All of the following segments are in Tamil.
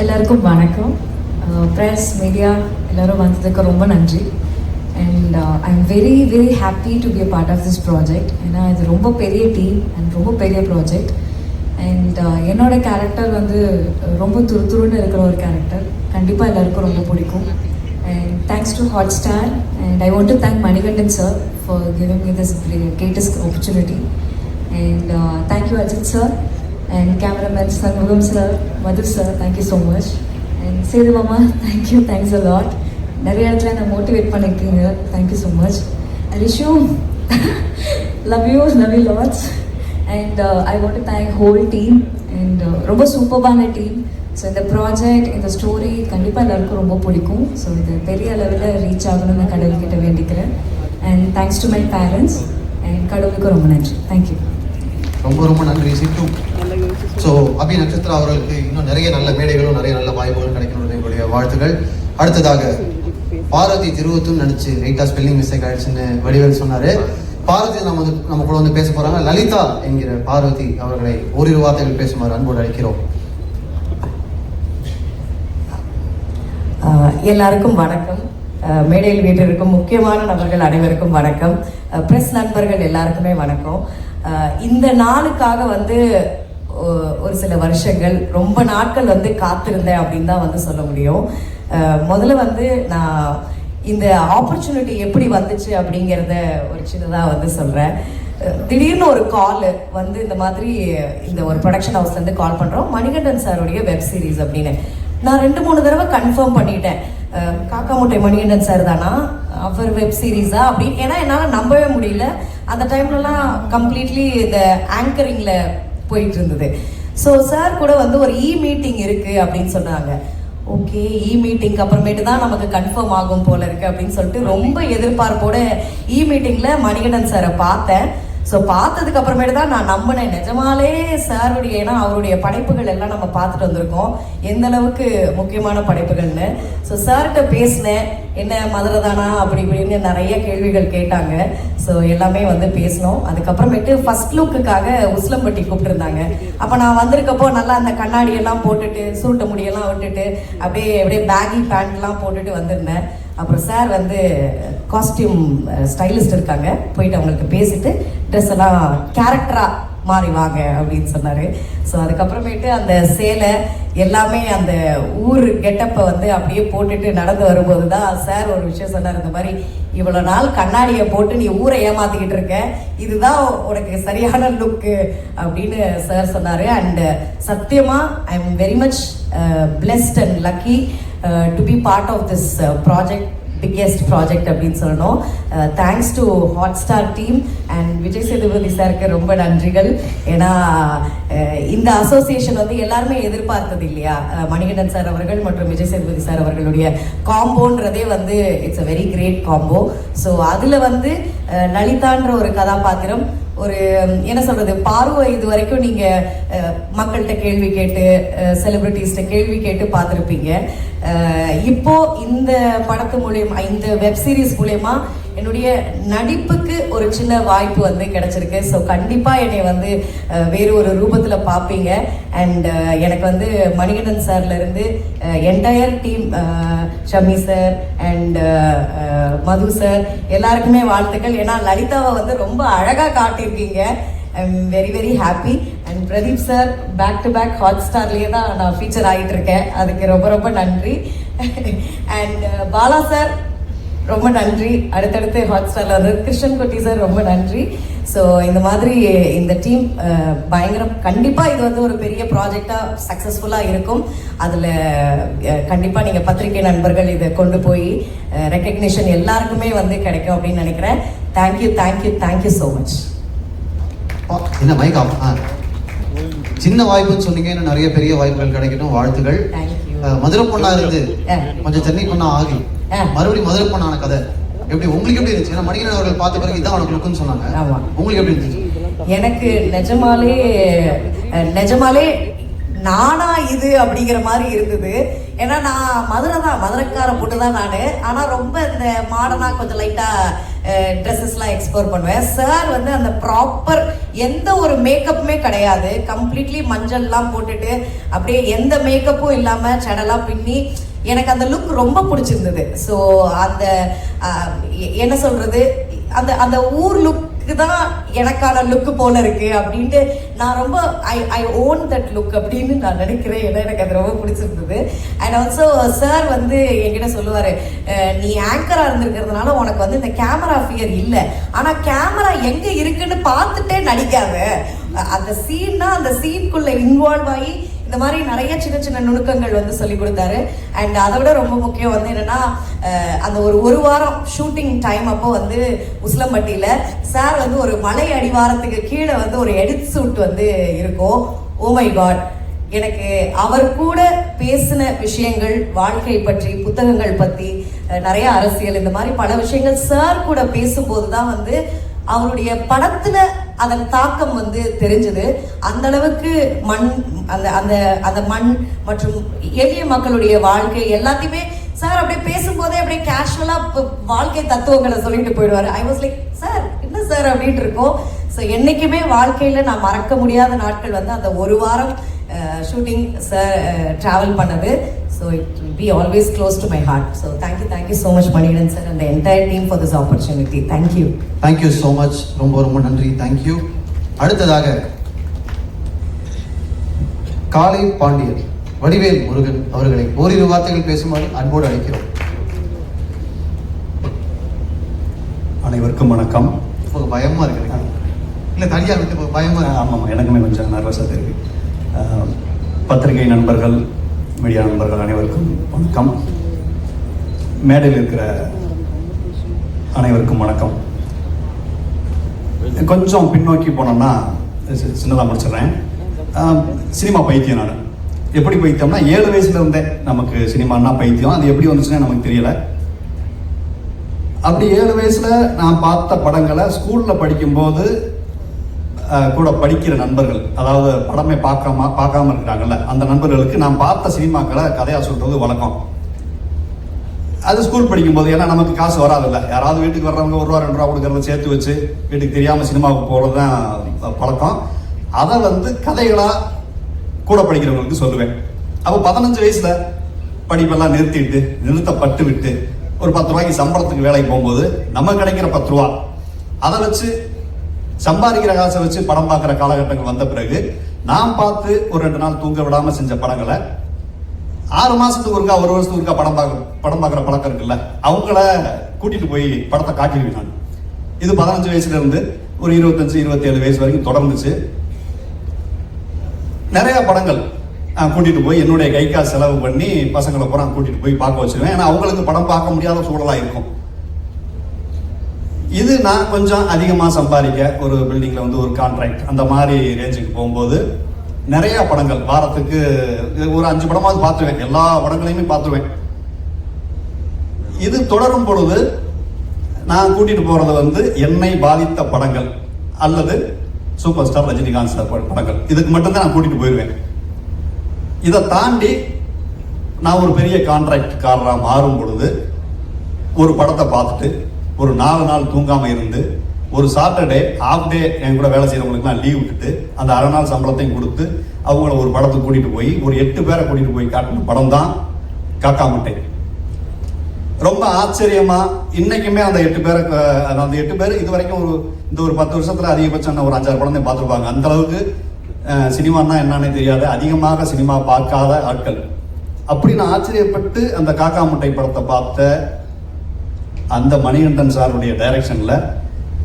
எல்லாருக்கும் வணக்கம். ப்ரெஸ் மீடியா எல்லோரும் வந்ததுக்கு ரொம்ப நன்றி. And I am very very happy to be a part of this project. ஏன்னா இது ரொம்ப பெரிய டீம் அண்ட் ரொம்ப பெரிய ப்ராஜெக்ட். அண்ட் என்னோட கேரக்டர் வந்து ரொம்ப துருதுருன்னு இருக்கிற ஒரு கேரக்டர். கண்டிப்பாக எல்லாருக்கும் ரொம்ப பிடிக்கும். And thanks to Hotstar. And I want to thank Manikandan sir for giving me this greatest opportunity. And thank you Ajith sir and cameraman Sanmugam sir, Madhu sir, thank you so much. And Sedu mama, thanks a lot. Nariya இடத்துல நான் மோட்டிவேட் பண்ணிருக்கீங்க, thank you so much. I wish you love you lots. And I want to thank whole team and ரொம்ப சூப்பரான டீம். ஸோ இந்த ப்ராஜெக்ட், இந்த ஸ்டோரி கண்டிப்பாக எல்லாருக்கும் ரொம்ப பிடிக்கும். ஸோ இது பெரிய லெவலில் ரீச் ஆகணும்னு நான் கடவுள்கிட்ட வேண்டிக்கிறேன். And thanks to my parents and கடவுளுக்கு ரொம்ப நன்றி. தேங்க்யூ. ரொம்ப நன்றி சித்து. ஸோ அபி நட்சத்திரா அவர்களுக்கு இன்னும் நிறைய நல்ல மேடைகளும் நிறைய நல்ல வாய்ப்புகளும் கிடைக்கணும் எங்களுடைய வாழ்த்துக்கள். அடுத்ததாக பாரதி திருவத்தூர் நினைச்சு ரைட்டா ஸ்பெல்லிங் மிஸ்டேக் ஆயிடுச்சுன்னு வடிவேல் சொன்னாரு. பாரதி நம்ம கூட வந்து பேச போறாங்க. லலிதா என்கிற பார்வதி அவர்களை ஓரிரு வார்த்தைகள் பேசுமாறு அன்போடு அழைக்கிறோம். எல்லாருக்கும் வணக்கம். மேடையில் வீட்டிற்கும் முக்கியமான நபர்கள் அனைவருக்கும் வணக்கம். பிரஸ் நண்பர்கள் எல்லாருக்குமே வணக்கம். இந்த நாளுக்காக வந்து ஒரு சில வருஷங்கள், ரொம்ப நாட்கள் வந்து காத்திருந்தேன் அப்படின்னு தான் வந்து சொல்ல முடியும். முதல்ல வந்து நான் இந்த ஆப்பர்ச்சுனிட்டி எப்படி வந்துச்சு அப்படிங்கிறத ஒரு சின்னதாக வந்து சொல்கிறேன். திடீர்னு ஒரு கால் வந்து இந்த மாதிரி இந்த ஒரு ப்ரொடக்ஷன் ஹவுஸ்லேருந்து கால் பண்ணுறோம், மணிகண்டன் சாருடைய வெப் சீரிஸ் அப்படின்னு. நான் 2-3 தடவை கன்ஃபார்ம் பண்ணிட்டேன், காக்கா முட்டை மணிகண்டன் சார் தானா, அவர் வெப் சீரிஸா அப்படின்னு. ஏன்னா என்னால் நம்பவே முடியல. அந்த டைம்லலாம் கம்ப்ளீட்லி இந்த ஆங்கரிங்கில் போயிட்டு இருந்தது. ஸோ சார் கூட வந்து ஒரு மீட்டிங் இருக்கு அப்படின்னு சொன்னாங்க. ஓகே, மீட்டிங்க்கு அப்புறமேட்டு தான் நமக்கு கன்ஃபார்ம் ஆகும் போல இருக்கு அப்படின்னு சொல்லிட்டு ரொம்ப எதிர்பார்ப்போட மீட்டிங்கில் மணிகண்டன் சாரை பார்த்தேன். ஸோ பார்த்ததுக்கு அப்புறமேட்டு தான் நான் நம்பினேன், நிஜமாலே சாருடைய, ஏன்னா அவருடைய படைப்புகள் எல்லாம் நம்ம பார்த்துட்டு வந்திருக்கோம், எந்த அளவுக்கு முக்கியமான படைப்புகள்னு. ஸோ சார்கிட்ட பேசினேன், என்ன மதுரை தானா அப்படி இப்படின்னு நிறைய கேள்விகள் கேட்டாங்க. ஸோ எல்லாமே வந்து பேசினோம். அதுக்கப்புறமேட்டு ஃபர்ஸ்ட் லுக்குக்காக உஸ்லம்பட்டி கூப்பிட்டுருந்தாங்க. அப்போ நான் வந்திருக்கப்போ நல்லா அந்த கண்ணாடியெல்லாம் போட்டுட்டு, சுருட்ட முடியெல்லாம் விட்டுட்டு, அப்படியே பேகி பேண்ட்லாம் போட்டுட்டு வந்திருந்தேன். அப்புறம் சார் வந்து காஸ்டியூம் ஸ்டைலிஸ்ட் இருக்காங்க, போயிட்டு அவங்களுக்கு பேசிட்டு ட்ரெஸ் எல்லாம் கேரக்டராக மாறி வாங்க அப்படின்னு சொன்னார். ஸோ அதுக்கப்புறமேட்டு அந்த சேலை எல்லாமே அந்த ஊர் கெட்டப்பை வந்து அப்படியே போட்டுட்டு நடந்து வரும்போது தான் சார் ஒரு விஷயம் சொன்னார். இந்த மாதிரி இவ்வளோ நாள் கண்ணாடியை போட்டு நீ ஊரை ஏமாத்திக்கிட்டு இருக்க, இதுதான் உனக்கு சரியான லுக்கு அப்படின்னு சார் சொன்னார். அண்ட் சத்தியமாக I am very much blessed and lucky to be part of this project, biggest project அப்படின்னு சொல்லணும். Thanks to Hotstar team and Vijay Sethupathi சாருக்கு ரொம்ப நன்றிகள். ஏன்னா இந்த அசோசியேஷன் வந்து எல்லாருமே எதிர்பார்த்தது இல்லையா, மணிகண்டன் சார் அவர்கள் மற்றும் விஜய் சேதுபதி சார் அவர்களுடைய காம்போன்றதே வந்து it's a very great combo. So அதில் வந்து லலிதான்ற ஒரு கதாபாத்திரம், ஒரு என்ன சொல்றது, பார்வை இது வரைக்கும் நீங்க மக்கள்கிட்ட கேள்வி கேட்டு, செலிபிரிட்டிஸ்ட கேள்வி கேட்டு பார்த்துருப்பீங்க. இப்போ இந்த படத்து மூலயமா, இந்த வெப் சீரிஸ் மூலயமா என்னுடைய நடிப்புக்கு ஒரு சின்ன வாய்ப்பு வந்து கிடைச்சிருக்கு. ஸோ கண்டிப்பாக என்னை வந்து வேறு ஒரு ரூபத்தில் பார்ப்பீங்க. அண்ட் எனக்கு வந்து மணிகண்டன் சார்லேருந்து entire team, Shami sir and Madhu sir எல்லாருக்குமே வாழ்த்துக்கள். ஏன்னா லலிதாவை வந்து ரொம்ப அழகாக காட்டியிருக்கீங்க. I am very very happy. And Pradeep sir back to back Hotstarலேயே தான் நான் ஃபீச்சர் ஆகிட்டு இருக்கேன், அதுக்கு ரொம்ப ரொம்ப நன்றி. அண்ட் பாலா சார் ரொம்ப நன்றி, அடுத்தடுத்து Hotstarல வந்து கிருஷ்ணன் குட்டி சார் ரொம்ப நன்றி. ஸோ இந்த மாதிரி இந்த டீம் பயங்கரம். கண்டிப்பாக இது வந்து ஒரு பெரிய ப்ராஜெக்டாக சக்ஸஸ்ஃபுல்லாக இருக்கும். அதில் கண்டிப்பாக நீங்கள் பத்திரிகை நண்பர்கள் இதை கொண்டு போய் ரெக்கக்னிஷன் எல்லாருக்குமே வந்து கிடைக்கும் அப்படின்னு நினைக்கிறேன். Thank you so much. என்ன மைக்கா, சின்ன வாய்ப்புன்னு சொன்னீங்க, இன்னும் நிறைய பெரிய வாய்ப்புகள் கிடைக்கட்டும், வாழ்த்துகள். மதுரை பொண்ணா இருந்து கொஞ்சம் சென்னை பொண்ணா ஆகி மறுபடியும் மதுரை பொண்ணான கதை எப்படி உங்களுக்கு எப்படி இருந்துச்சு? ஏன்னா மணிகண்டன் அவர்கள் பார்த்த பிறகு இதான் அவனுக்கு லுக்குன்னு சொன்னாங்க. உங்களுக்கு எப்படி இருந்துச்சு? எனக்கு நிஜமாலே நானா இது அப்படிங்கிற மாதிரி இருந்தது. ஏன்னா நான் மதுரைக்கார பொண்ணு தான் நான். ஆனால் ரொம்ப இந்த மாடர்னா கொஞ்சம் லைட்டாக ட்ரெஸ்ஸஸ்லாம் எக்ஸ்ப்ளோர் பண்ணுவேன். சார் வந்து அந்த ப்ராப்பர் எந்த ஒரு மேக்கப்புமே கிடையாது, கம்ப்ளீட்லி மஞ்சள்லாம் போட்டுட்டு அப்படியே எந்த மேக்கப்பும் இல்லாமல் சடலாம் பின்னி எனக்கு அந்த லுக் ரொம்ப பிடிச்சிருந்தது. ஸோ அந்த என்ன சொல்கிறது, அந்த அந்த ஊர் லுக்கு தான் எனக்கான லுக்கு போல இருக்கு அப்படின்ட்டு நான் ரொம்ப ஐ ஓன் தட் லுக் அப்படின்னு நான் நினைக்கிறேன். ஏன்னா எனக்கு அது ரொம்ப பிடிச்சிருந்தது. அண்ட் ஆல்சோ சார் வந்து என்கிட்ட சொல்லுவார், நீ ஆங்கராக இருந்திருக்கிறதுனால உனக்கு வந்து இந்த கேமரா ஃபியர் இல்லை, ஆனால் கேமரா எங்கே இருக்குன்னு பார்த்துட்டே நடிக்காத, அந்த சீன்னா அந்த சீனுக்குள்ளே இன்வால்வ் ஆகி இந்த மாதிரி நிறைய சின்ன சின்ன நுணுக்கங்கள் வந்து சொல்லி கொடுத்தாரு. அண்ட் அதை விட ரொம்ப முக்கியம் வந்து என்னன்னா, அந்த ஒரு வாரம் ஷூட்டிங் டைம் அப்போ வந்து உசிலம்பட்டியில் சார் வந்து ஒரு மலை அடிவாரத்துக்கு கீழே வந்து ஒரு எடிட் சூட் வந்து இருக்கும். ஓ மை காட், எனக்கு அவர் கூட பேசின விஷயங்கள், வாழ்க்கை பற்றி, புத்தகங்கள் பற்றி, நிறைய அரசியல், இந்த மாதிரி பல விஷயங்கள் சார் கூட பேசும்போது தான் வந்து அவருடைய படத்துல அதன் தாக்கம் வந்து தெரிஞ்சது. அந்த அளவுக்கு மண், அந்த அந்த அந்த மண் மற்றும் எளிய மக்களுடைய வாழ்க்கை எல்லாத்தையுமே சார் அப்படியே பேசும்போதே அப்படியே கேஷுவலா வாழ்க்கை தத்துவங்களை சொல்லிட்டு போயிடுவாரு. ஐ வாஸ் லைக், சார் என்ன சார் அப்படின்ட்டு இருக்கோம். ஸோ என்னைக்குமே வாழ்க்கையில நான் மறக்க முடியாத நாட்கள் வந்து அந்த ஒரு வாரம் ஷூட்டிங் சார் ட்ராவல் பண்ணது. So it will be always close to my heart. So thank you so much Manikandan sir and the entire team for this opportunity. Thank you so much, ரொம்ப ரொம்ப நன்றி, தேங்க்யூ. அடுத்ததாக காலை பாண்டியன், வடிவேல் முருகன் அவர்களை ஓரிரு வார்த்தைகள் பேசுமாறு அன்போடு அழைக்கிறோம். அனைவருக்கும் வணக்கம். பயமா இருக்கு, இல்லை தனியாக விட்டு பயமா? ஆமாம், எனக்குமே கொஞ்சம் நர்வஸாக இருக்கு. பத்திரிகை நண்பர்கள், மீடியா நண்பர்கள் அனைவருக்கும் வணக்கம். மேடையில் இருக்கிற அனைவருக்கும் வணக்கம். கொஞ்சம் பின்னோக்கி போனோம்னா சின்னதாக முடிச்சிடுறேன். சினிமா பைத்தியம் நான். எப்படி பைத்தியம்னா 7 வயசுல இருந்தே நமக்கு சினிமான்னா பைத்தியம். அது எப்படி வந்துச்சுன்னா நமக்கு தெரியல. அப்படி 7 வயசுல நான் பார்த்த படங்களை ஸ்கூல்ல படிக்கும்போது கூட படிக்கிற நண்பர்கள், அதாவது படமே பார்க்காம இருக்கிறாங்கல்ல, அந்த நண்பர்களுக்கு நான் பார்த்த சினிமாக்களை கதையாக சொல்றது வழக்கம். அது ஸ்கூல் படிக்கும்போது, ஏன்னா நமக்கு காசு வராதுல்ல, யாராவது வீட்டுக்கு வர்றவங்க 1 ரூபா 2 ரூபா கொடுக்கறத சேர்த்து வச்சு வீட்டுக்கு தெரியாமல் சினிமாவுக்கு போகிறது தான் பழக்கம். அதை வந்து கதைகளாக கூட படிக்கிறவங்களுக்கு சொல்லுவேன். அப்போ 15 வயசுல படிப்பெல்லாம் நிறுத்தப்பட்டு விட்டு ஒரு 10 ரூபாய்க்கு சம்பளத்துக்கு வேலைக்கு போகும்போது நம்ம கிடைக்கிற 10 ரூபா அதை வச்சு சம்பாதிக்கிற காசை வச்சு படம் பார்க்குற காலகட்டங்கள் வந்த பிறகு நான் பார்த்து ஒரு 2 நாள் தூங்க விடாம செஞ்ச படங்களை 6 மாசத்துக்கு ஒருக்கா 1 வருஷத்துக்கு ஒருக்கா படம் பார்க்குற பழக்கம் இருக்குல்ல, அவங்கள கூட்டிட்டு போய் படத்தை காட்டிடுவேன் நான். இது 15 வயசுல இருந்து ஒரு 25-27 வயசு வரைக்கும் தொடர்ந்துச்சு. நிறைய படங்கள் கூட்டிட்டு போய் என்னுடைய கை காசு செலவு பண்ணி பசங்களை பூரா கூட்டிட்டு போய் பார்க்க வச்சிருவேன். ஏன்னா அவங்களுக்கு படம் பார்க்க முடியாத சூழலா இருக்கும். இது நான் கொஞ்சம் அதிகமாக சம்பாதிக்க ஒரு பில்டிங்கில் வந்து ஒரு கான்ட்ராக்ட் அந்த மாதிரி ரேஞ்சுக்கு போகும்போது நிறைய படங்கள் வாரத்துக்கு ஒரு 5 படமாவது பார்த்துருவேன். எல்லா படங்களையுமே பார்த்துருவேன். இது தொடரும் பொழுது நான் கூட்டிட்டு போறது வந்து என்னை பாதித்த படங்கள் அல்லது சூப்பர் ஸ்டார் ரஜினிகாந்த் சார் படங்கள், இதுக்கு மட்டும்தான் நான் கூட்டிட்டு போயிடுவேன். இதை தாண்டி நான் ஒரு பெரிய கான்ட்ராக்ட்காரராக மாறும் பொழுது ஒரு படத்தை பார்த்துட்டு ஒரு 4 நாள் தூங்காம இருந்து ஒரு சாட்டர்டே ஹாஃப் டே என் கூட வேலை செய்யறவங்களுக்குலாம் லீவ் விட்டுட்டு அந்த அரை நாள் சம்பளத்தையும் கொடுத்து அவங்கள ஒரு படத்துக்கு கூட்டிட்டு போய் ஒரு 8 பேரை கூட்டிட்டு போய் காட்டின படம் தான் காக்கா முட்டை. ரொம்ப ஆச்சரியமா இன்னைக்குமே அந்த 8 பேர் இது வரைக்கும் இந்த ஒரு 10 வருஷத்துல அதிகபட்சம் ஒரு 5-6 படம் தான் பார்த்துருப்பாங்க. அந்த அளவுக்கு சினிமான்னா என்னன்னே தெரியாது, அதிகமாக சினிமா பார்க்காத ஆட்கள். அப்படி நான் ஆச்சரியப்பட்டு அந்த காக்கா முட்டை படத்தை பார்த்த அந்த மணிகண்டன் சாருடைய டைரக்ஷன்ல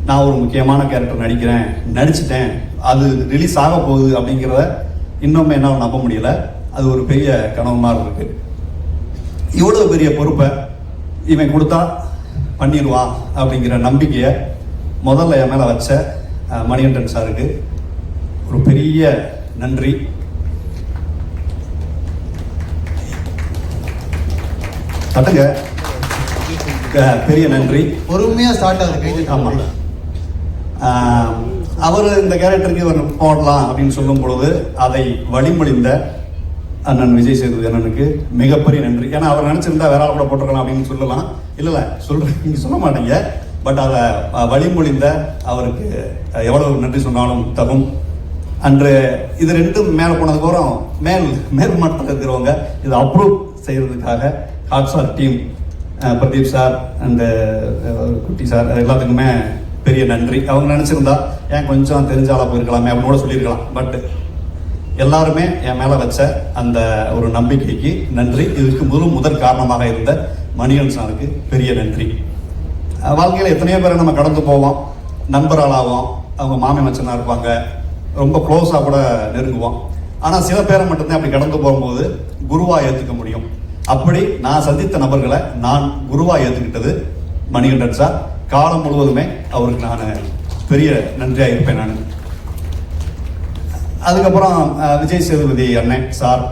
நான் ஒரு முக்கியமான கேரக்டர் நடிச்சிட்டேன், அது ரிலீஸ் ஆக போகுது அப்படிங்கிறத இன்னும் என்னால் நம்ப முடியல. அது ஒரு பெரிய கனவு மாதிரி இருக்கு. இவ்வளவு பெரிய பொறுப்பை இவன் கொடுத்தா பண்ணிடுவான் அப்படிங்கிற நம்பிக்கையை முதல்ல என் மேல வச்ச மணிகண்டன் சாருக்கு ஒரு பெரிய நன்றி. தட்டுங்க, பெரிய நன்றி. பொறுமையா ஸ்டார்ட் ஆகுது. ஆமா, அவர் இந்த கேரக்டருக்கு இவர் போடலாம் அப்படின்னு சொல்லும் பொழுது அதை வழிமொழிந்த அண்ணன் விஜய் சேதுபதி அண்ணனுக்கு மிகப்பெரிய நன்றி. ஏன்னா அவர் நினைச்சிருந்தா வேற ஆள் கூட போட்டிருக்கலாம் அப்படின்னு சொல்லலாம். இல்ல சொல்றேன், நீங்க சொல்ல மாட்டீங்க. பட் அதை வழிமொழிந்த அவருக்கு எவ்வளவு நன்றி சொன்னாலும் தகும். அன்று இது ரெண்டும் மேலே போனதுக்கப்புறம் மேல் மட்டத்தில் இருக்கிறவங்க இதை அப்ரூவ் செய்கிறதுக்காக Hotstar team, Pradeep sir and குட்டி சார் எல்லாத்துக்குமே பெரிய நன்றி. அவங்க நினச்சிருந்தா ஏன் கொஞ்சம் தெரிஞ்ச ஆளாக போயிருக்கலாமே அப்படின்னு கூட சொல்லியிருக்கலாம். பட் எல்லாருமே என் மேலே வச்ச அந்த ஒரு நம்பிக்கைக்கு நன்றி. இதுக்கு முதற் காரணமாக இருந்த மணிகண்டன் சாருக்கு பெரிய நன்றி. வாழ்க்கையில் எத்தனையோ பேரை நம்ம கடந்து போவோம், நண்பராளாவோம், அவங்க மாமி மச்சனாக இருப்பாங்க, ரொம்ப க்ளோஸாக கூட நெருங்குவோம். ஆனால் சில பேரை மட்டும்தான் அப்படி கடந்து போகும்போது குருவாக ஏற்றுக்க முடியும். அப்படி நான் சந்தித்த நபர்களை நான் குருவாக ஏற்றுக்கிட்டது மணிகண்டன் சார். காலம் முழுவதுமே அவருக்கு நான் பெரிய நன்றியாக இருப்பேன். நான் அதுக்கப்புறம் விஜய் சேதுபதி அண்ணன் சார்,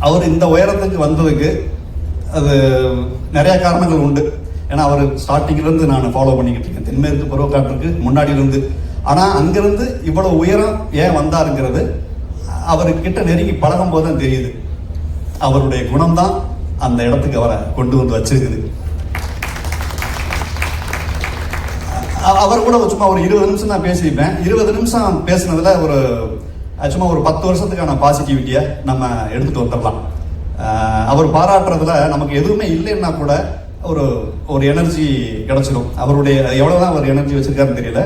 அவர் இந்த உயரத்துக்கு வந்ததுக்கு அது நிறைய காரணங்கள் உண்டு. ஏன்னா அவர் ஸ்டார்டிங்லேருந்து நான் ஃபாலோ பண்ணிக்கிட்டு இருக்கேன், தென்மேற்கு பருவக்காற்றுக்கு முன்னாடியிலிருந்து. ஆனால் அங்கிருந்து இவ்வளவு உயரம் ஏன் வந்தாருங்கிறது அவர்கிட்ட நெருங்கி பழகும் போது தான் தெரியுது. அவருடைய குணம்தான் அந்த இடத்துக்கு அவரை கொண்டு வந்து வச்சிருக்குது. அவர் கூட சும்மா ஒரு 20 நிமிஷம் தான் பேசியிருப்பேன். 20 நிமிஷம் பேசுனதுல சும்மா ஒரு 10 வருஷத்துக்கான பாசிட்டிவிட்டியை நம்ம எடுத்துட்டு வந்துடலாம். அவர் பாராட்டுறதுல நமக்கு எதுவுமே இல்லைன்னா கூட ஒரு எனர்ஜி கிடைச்சிடும். அவருடைய எவ்வளவுதான் அவர் எனர்ஜி வச்சிருக்காருன்னு தெரியல,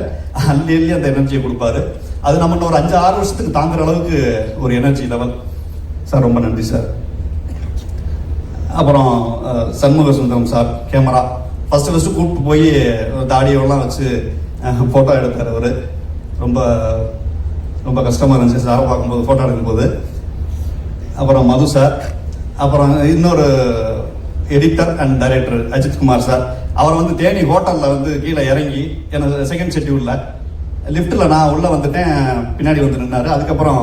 அள்ளி அந்த எனர்ஜியை கொடுப்பாரு. அது நம்ம ஒரு 5-6 வருஷத்துக்கு தாங்குற அளவுக்கு ஒரு எனர்ஜி லெவல். சார் ரொம்ப நன்றி சார். அப்புறம் Shanmuga Sundaram sir, camera first கூப்பிட்டு போய் தாடியோடலாம் வச்சு ஃபோட்டோ எடுத்தார். அவர் ரொம்ப ரொம்ப கஷ்டமாக இருந்துச்சு சாரை பார்க்கும்போது, ஃபோட்டோ எடுக்கும்போது. அப்புறம் மது சார், அப்புறம் இன்னொரு editor and director Ajith Kumar sir. அவர் தேனி ஹோட்டலில் கீழே இறங்கி எனக்கு செகண்ட் ஷெட்யூலில் லிஃப்ட்டில் நான் உள்ளே வந்துட்டேன், பின்னாடி நின்னார். அதுக்கப்புறம்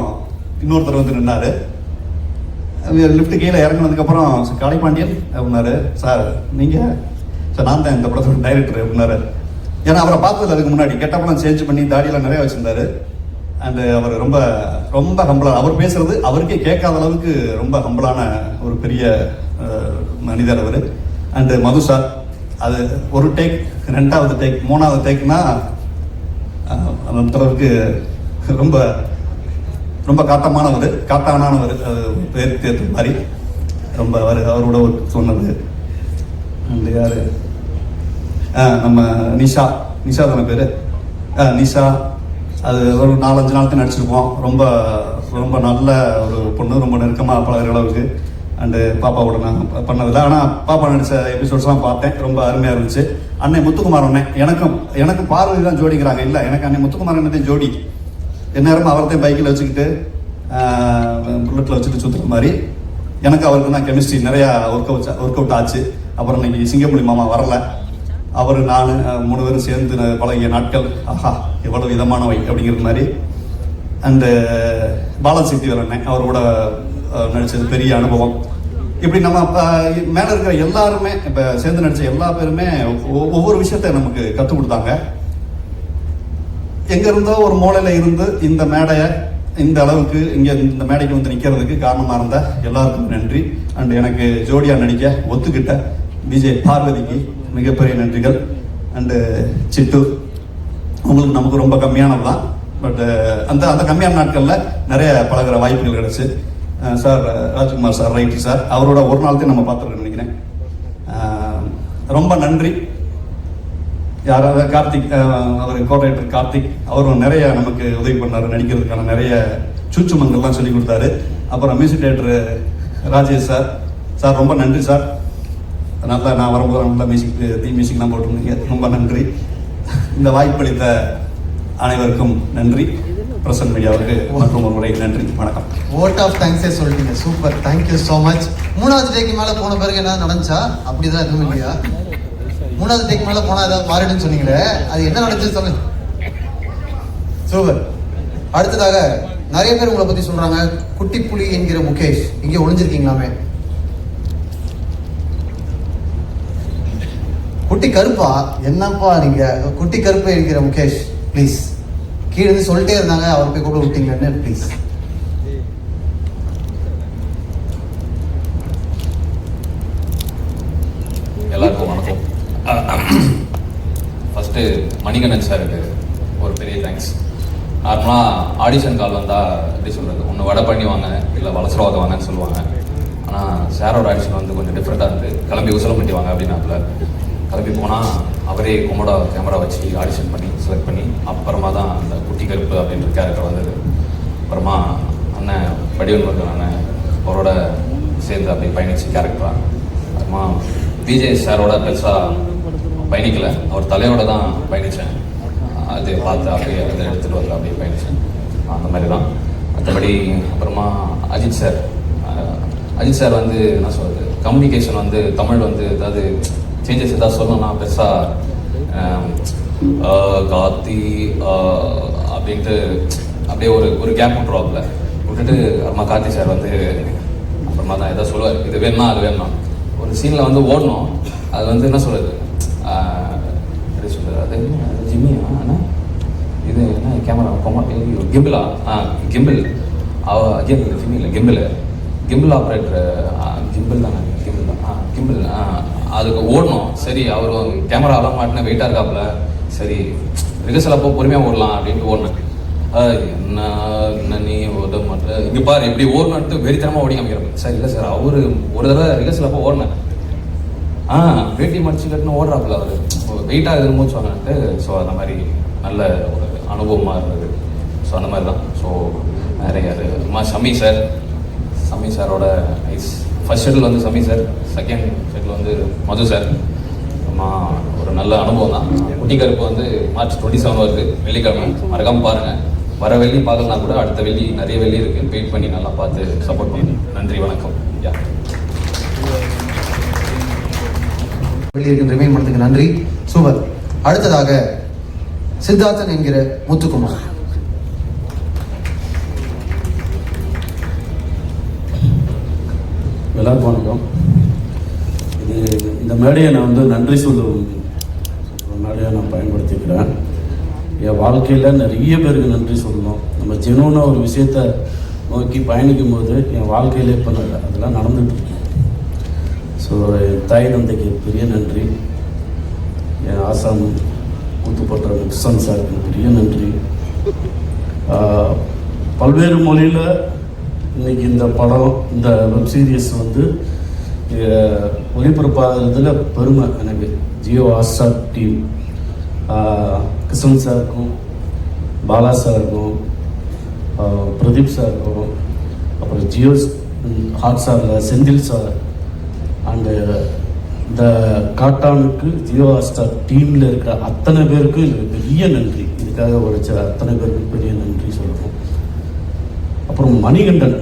இன்னொருத்தர் நின்னார். லிஃப்ட் கீழே இறங்கினதுக்கப்புறம் காளிபாண்டியன் அப்படின்னாரு, சார் நீங்கள் சார் நான் தான் இந்த படத்தோட டைரக்டர் அப்படின்னாரு. ஏன்னா அவரை பார்த்ததில்ல அதுக்கு முன்னாடி. கெட்டப்பெல்லாம் சேஞ்ச் பண்ணி தாடியெல்லாம் நிறையா வச்சுருந்தாரு. அண்டு அவர் ரொம்ப ரொம்ப ஹம்பிளான, அவர் பேசுறது அவருக்கே கேட்காத அளவுக்கு ரொம்ப ஹம்பிளான ஒரு பெரிய மனிதர் அவர். அண்டு மது சார், அது ஒரு டேக், 2வது டேக், 3வது டேக்னா அந்த அளவுக்கு ரொம்ப ரொம்ப காட்டானவர், அது பேருக்கு ஏற்ற மாதிரி ரொம்ப அவரோட சொன்னது. அண்டு யார், நம்ம நிஷா தானே பேர், நிஷா. அது ஒரு 4-5 நாளுக்கு நடிச்சிருப்போம். ரொம்ப ரொம்ப நல்ல ஒரு பொண்ணு, ரொம்ப நெருக்கமாக பழகிற அளவுக்கு. அண்டு பாப்பாவோட நான் பண்ணதில்லை, ஆனால் பாப்பா நடித்த எபிசோட்ஸ்லாம் பார்த்தேன், ரொம்ப அருமையாக இருந்துச்சு. அன்னை முத்துக்குமார் அண்ணன், எனக்கும் பார்வதி தான் ஜோடிக்கிறாங்க. இல்லை, எனக்கு அன்னை முத்துக்குமார் அண்ணன் தான் ஜோடி. எந்நேரமும் அவர்தான் பைக்கில் வச்சுக்கிட்டு புல்லட்டில் வச்சுட்டு சுற்றுற மாதிரி. எனக்கு அவருக்கு தான் கெமிஸ்ட்ரி நிறையா ஒர்க் அவுட் ஆச்சு. அப்புறம் இன்னைக்கு சிங்கப்புலி மாமா வரல, அவர் நான் 3 பேரும் சேர்ந்து பழகிய நாட்கள் ஆஹா எவ்வளவு விதமானவை அப்படிங்கிற மாதிரி. அண்டு பாலசக்தி வரண்ணே, அவரோட நடித்தது பெரிய அனுபவம். இப்படி நம்ம மேலே இருக்கிற எல்லாருமே, இப்போ சேர்ந்து நடித்த எல்லா பேருமே ஒவ்வொரு விஷயத்தை நமக்கு கற்றுக் கொடுத்தாங்க. எங்கே இருந்தோ ஒரு மூலையில் இருந்து இந்த மேடையை இந்த அளவுக்கு இங்கே இந்த மேடைக்கு நிற்கிறதுக்கு காரணமாக இருந்த எல்லாருக்கும் நன்றி. அண்ட் எனக்கு ஜோடியாக நடிக்க ஒத்துக்கிட்ட விஜய் பார்வதிக்கு மிகப்பெரிய நன்றிகள். அண்டு சிட்டு, உங்களுக்கு நமக்கு ரொம்ப கம்மியானது தான். பட் அந்த கம்மியான நாட்களில் நிறைய பழகிற வாய்ப்புகள் கிடச்சி. Sir Rajkumar sir, writer sir, அவரோட ஒரு நாள் தான் நம்ம பார்த்துருக்கேன் நினைக்கிறேன். ரொம்ப நன்றி. யாராவது கார்த்திக், அவர் கோஆர்டினேட்டர் கார்த்திக், அவரும் நிறைய நமக்கு உதவி பண்ணார், நடிக்கிறதுக்கான நிறைய சூச்சுமங்கள்லாம் சொல்லி கொடுத்தாரு. அப்புறம் மியூசிக் டைரக்டர் ராஜேஷ் சார் ரொம்ப நன்றி சார். நல்லா நான் வரும்போது நல்லா மியூசிக்லாம் போட்டுருந்தீங்க, ரொம்ப நன்றி. இந்த வாய்ப்பளித்த அனைவருக்கும் நன்றி. பிரசன்ட் மீடியாவுக்கு மற்றும் ஒரு முறை நன்றி, வணக்கம். ஓட் ஆஃப் தேங்க்ஸே சொல்லிட்டீங்க, சூப்பர், தேங்க்யூ ஸோ மச். 3வது டேக்கு மேலே போன பிறகு என்ன நடந்துச்சா? அப்படிதான் எதுவும் இல்லையா? 3வது டேக் மேலே போனால் ஏதாவது மாறிடுன்னு சொன்னீங்களே, அது என்ன நடந்துச்சு சொல்லுங்க. சூப்பர். அடுத்ததாக நிறைய பேர் உங்களை பற்றி சொல்கிறாங்க, குட்டி புலி என்கிற முகேஷ். இங்கே ஒளிஞ்சிருக்கீங்களாமே. குட்டி கருப்பா? என்னப்பா நீங்க குட்டி கருப்பு என்கிற முகேஷ், ப்ளீஸ். கீழே இருந்து சொல்லிட்டே இருந்தாங்க, அவர் போய் கூட விட்டீங்கன்னு, ப்ளீஸ். எல்லாருக்கும் வணக்கம். மணிகண்டன் சாருக்கு ஒரு பெரிய தேங்க்ஸ். நார்மலாக ஆடிஷன் கால் வந்தால் எப்படி சொல்கிறது, ஒன்று வடை பண்ணி வாங்க இல்லை வளசரவாதம் வாங்கன்னு சொல்லுவாங்க. ஆனால் சாரோட ஆடிஷன் வந்து கொஞ்சம் டிஃப்ரெண்ட்டாக இருந்து கிளம்பி உசலம் வாங்க அப்படின்னாப்புல கிளம்பி போனால் அவரே கொமோடா கேமரா வச்சு ஆடிஷன் பண்ணி செலக்ட் பண்ணி அப்புறமா தான் அந்த குட்டி கருப்பு அப்படின்ற கேரக்டர் வந்தது. அப்புறமா அண்ணன் வடிவன் அண்ணன் அவரோட சேர்ந்து அப்படி பயணிச்சு கேரக்டராக. அப்புறமா விஜய் சாரோட பெருசாக பயணிக்கலை, அவர் தலையோட தான் பயணித்தேன். அது பார்த்து அப்படியே அதை எடுத்துகிட்டு வந்து அப்படியே பயணித்தேன். அந்த மாதிரி தான். மற்றபடி அப்புறமா அஜித் சார் வந்து என்ன சொல்கிறது, கம்யூனிகேஷன் வந்து தமிழ் வந்து ஏதாவது சேஞ்சஸ் ஏதாவது சொல்லணும்னா பெருசாக காத்தி அப்படின்ட்டு அப்படியே ஒரு கேப் விட்டுட்டு அப்புறமா கார்த்தி சார் வந்து அப்புறமா தான் எதாவது சொல்லுவார், இது வேணும்னா அது வேணும்னா. ஒரு சீனில் வந்து ஓடணும், அது வந்து என்ன சொல்கிறது, எப்படி சொல்கிறது, அது ஜிம்மியா ஆனால் இது என்ன கேமரா கிம்பிளா கிம்பிள் ஜிம்மியில் கிம்பிள் ஆப்ரேட்டர் கிம்பிள் தானே கிம்பிள் அதுக்கு ஓடணும். சரி, அவர் கேமராலாம் மாட்டின வெயிட்டாக இருக்காப்புல, சரி ரிகர்சல் அப்போ பொறுமையாக ஓடலாம் அப்படின்ட்டு ஓடினேன். என்ன நீ ஓட மாட்டேன் இங்கே பாரு எப்படி ஓடணுன்ட்டு வெறித்தனமாக ஓடி காமிக்கிறப்ப. சார் இல்லை சார், அவரு ஒரு தடவை ரிகர்சல் அப்போ ஓடினேன், வேட்டி மடிச்சு கட்டுன்னு ஓடுறாப்புல அவர் வெயிட்டாக எதுவும் மூச்சு வாங்கினேன்ட்டு. ஸோ அந்த மாதிரி நல்ல ஒரு அனுபவமாக இருந்தது. ஸோ அந்த மாதிரி தான். ஸோ நிறைய சமி சாரோட நைஸ். ஃபர்ஸ்ட் ஷெட்டில் வந்து சமி சார், செகண்ட் ஷெட்டில் வந்து மது சார். ஒரு நல்ல அனுபவம் தான். குட்டி கருப்பு வந்து March 27 வருது, வெள்ளிக்கிழமை. மறக்காமல் பாருங்கள். வர வெள்ளி பார்க்கலாம் கூட, அடுத்த வெள்ளி நிறைய வெள்ளி இருக்குது, வெயிட் பண்ணி நல்லா பார்த்து சப்போர்ட் பண்ணுங்க. நன்றி, வணக்கம். வெளியிருக்கின்ற ரிமைன் பண்ணதுக்கு நன்றி. சூப்பர். அடுத்ததாக சித்தார்த்தன் என்கிற முத்துக்குமார். எல்லாருக்கும் வணக்கம். இந்த மேடையை நான் வந்து நன்றி சொல்லும் மேடையை நான் பயன்படுத்திக்கிறேன். என் வாழ்க்கையில் நிறைய பேருக்கு நன்றி சொல்லணும். நம்ம ஜெனூனாக ஒரு விஷயத்தை நோக்கி பயணிக்கும் போது என் வாழ்க்கையிலே இப்போ அதெல்லாம் நடந்துகிட்டு இருக்கு. ஸோ என் தாய் தந்தைக்கு பெரிய நன்றி. என் ஆசாம் கூத்துப்பட்ட கிருஷ்ணன் சாருக்கு பெரிய நன்றி. பல்வேறு மொழியில் இன்னைக்கு இந்த படம், இந்த வெப் சீரிஸ் வந்து ஒளிபரப்பாகிறதுல பெருமை எனக்கு. ஜியோ ஹாட்ஸ்டார் டீம், கிருஷ்ணன் சாருக்கும், பாலா சாருக்கும், பிரதீப் சாருக்கும், அப்புறம் ஜியோ ஹாட்ஸ்டாரில் செந்தில் சார் அண்டு இந்த காட்டானுக்கு ஜியோ ஹாட்ஸ்டார் டீமில் இருக்கிற அத்தனை பேருக்கும் எனக்கு பெரிய நன்றி. இதுக்காக உழைச்ச அத்தனை பேருக்கு பெரிய நன்றி சொல்லணும். அப்புறம் மணிகண்டன்,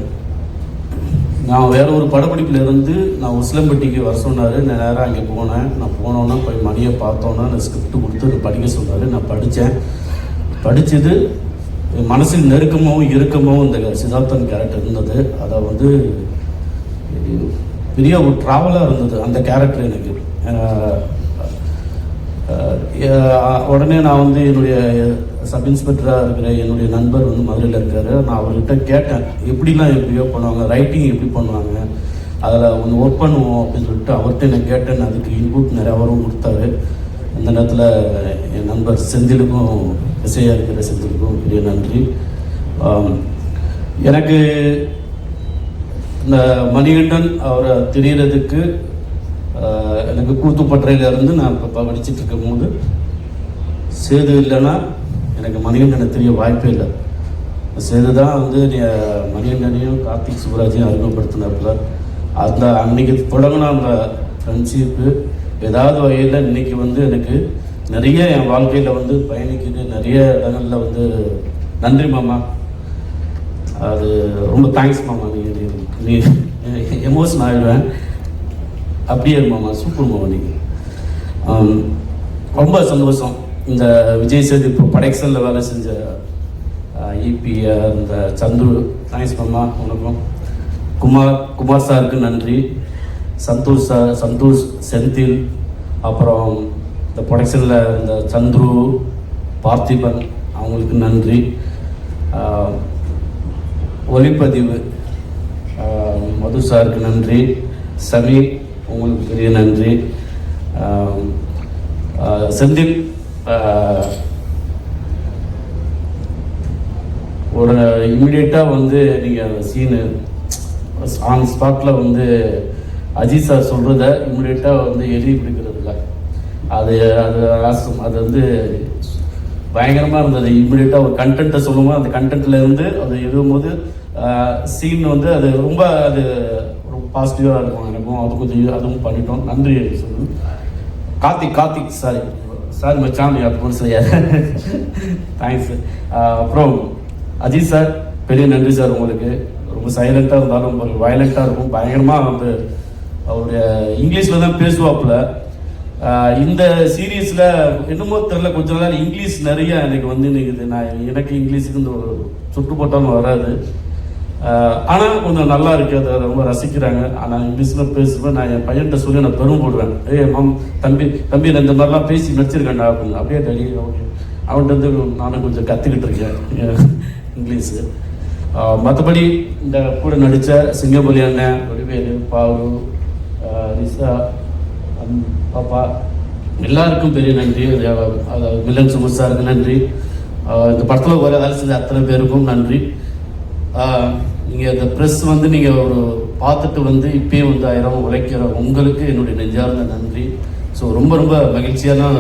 நான் வேற ஒரு படப்பிடிப்பில் இருந்து நான் உசிலம்பட்டிக்கு வர சொன்னார். நான் நேராக அங்கே போனேன். நான் போனோன்னா போய் மணியை பார்த்தோன்னா நான் ஸ்கிரிப்ட் கொடுத்து படிக்க சொன்னார். நான் படித்தது மனசில் நெருக்கமாகவும் இறுக்கமாகவும் இந்த சித்தார்த்தன் கேரக்டர் இருந்தது. அதை வந்து பெரிய ஒரு ட்ராவலாக இருந்தது அந்த கேரக்டர் எனக்கு. உடனே நான் வந்து என்னுடைய சப் இன்ஸ்பெக்டராக இருக்கிற என்னுடைய நண்பர் வந்து மதுரையில் இருக்கார். நான் அவர்கிட்ட கேட்டேன், எப்படியோ பண்ணுவாங்க, ரைட்டிங் எப்படி பண்ணுவாங்க, அதில் ஒன்று ஒர்க் பண்ணுவோம் அப்படின்னு சொல்லிட்டு அவர்கிட்ட நான் கேட்டேன். அதுக்கு இன்புட் நிறைய அவரும் கொடுத்தாரு. அந்த நேரத்தில் என் நண்பர் செந்திலுக்கும், இசையாக இருக்கிற செந்திலுக்கும் பெரிய நன்றி. எனக்கு இந்த மணிகண்டன் அவரை தெரியறதுக்கு எனக்கு கூத்துப்பற்றையிலேருந்து நான் இப்போ படிச்சுட்டு இருக்கும் போது சேது இல்லைன்னா எனக்கு மணிகண்டனை தெரிய வாய்ப்பே இல்லை. சேது தான் வந்து மணிகண்டனையும் கார்த்திக் சுப்ராஜையும் அறிமுகப்படுத்தினாப்புல. அந்த அன்னைக்கு தொடங்கின அந்த ஃப்ரெண்ட்ஷிப்பு ஏதாவது வகையில் இன்னைக்கு வந்து எனக்கு நிறைய என் வாழ்க்கையில் வந்து பயணிக்குது. நிறைய இடங்களில் வந்து நன்றி மாமா, அது ரொம்ப தேங்க்ஸ் மாமா. நீ எமோஷன் ஆகிடுவேன். அப்படியே மாமா, சூப்பர் மாமா. நீங்கள் ரொம்ப சந்தோஷம். இந்த விஜய் சேது இப்போ படைக்சலில் வேலை செஞ்ச ஈபி இந்த சந்துரு, தேங்க்ஸ் மாமா. உனக்கும் குமார் சாருக்கு நன்றி. சந்தோஷ் செந்தில், அப்புறம் இந்த ப்ரொடக்ஷனில் இந்த சந்துரு, பார்த்திபன், அவங்களுக்கு நன்றி. ஒளிப்பதிவு மது சாருக்கு நன்றி. சமி, உங்களுக்கு பெரிய நன்றி. செந்தில் ஒரு இம்மிடியேட்டாக வந்து நீங்கள் அந்த சீனு ஆன் ஸ்பாட்டில் வந்து அஜித் சார் சொல்கிறத இம்மிடியேட்டாக வந்து எழுதி பிடிக்கிறதுல அது அது அது வந்து பயங்கரமாக இருந்தது. இம்மிடியேட்டாக ஒரு கண்டென்ட்டை சொல்லும்போது அந்த கண்டென்ட்லேருந்து அது எழுதும்போது சீன் வந்து அது ரொம்ப பாசிட்டிவாக இருக்கும் எனக்கும். அது கொஞ்சம் அதுவும் பண்ணிட்டோம். நன்றி சொல்லணும். கார்த்திக் சாரி மச்சான் அப்படி செய்யாது. தேங்க்ஸ். அப்புறம் அஜித் சார் பெரிய நன்றி சார் உங்களுக்கு. ரொம்ப சைலண்ட்டாக இருந்தாலும் ஒரு வயலண்ட்டாக இருக்கும். பயங்கரமாக வந்து அவருடைய இங்கிலீஷில் தான் பேசுவாப்புல. இந்த சீரீஸில் என்னமோ தெரில கொஞ்ச நாள் இங்கிலீஷ் நிறைய எனக்கு வந்து நிற்குது. எனக்கு இங்கிலீஷுக்கு இந்த ஒரு சுட்டு போட்டாலும் வராது. ஆனால் கொஞ்சம் நல்லா இருக்குது. அதை ரொம்ப ரசிக்கிறாங்க. ஆனால் இங்கிலீஷில் பேசுவேன். நான் என் பையன்கிட்ட சொல்லி நான் பெருமைப்படுவேன். தம்பி நான் இந்த மாதிரிலாம் பேசி நடிச்சிருக்கேன்டா அப்படின்னு. அப்படியே டெலி அவன்கிட்ட வந்து நானும் கொஞ்சம் கற்றுக்கிட்டு இருக்கேன் இங்கிலீஷு. மற்றபடி இந்த கூட நடித்த சிங்கப்பள்ளி அண்ணன், வடிவேலு, பாவு, ரிஷா, பாப்பா எல்லாருக்கும் பெரிய நன்றி. அதாவது மில்லன் சுமர் சாருக்கு நன்றி. இந்த படத்தில் ஒரு வேலை செஞ்ச அத்தனை பேருக்கும் நன்றி. நீங்கள் இந்த ப்ரெஸ் வந்து நீங்கள் ஒரு பார்த்துட்டு வந்து இப்பயும் வந்து 1000 உழைக்கிற உங்களுக்கு என்னுடைய நெஞ்சார்ந்த நன்றி. ஸோ ரொம்ப ரொம்ப மகிழ்ச்சியாக தான்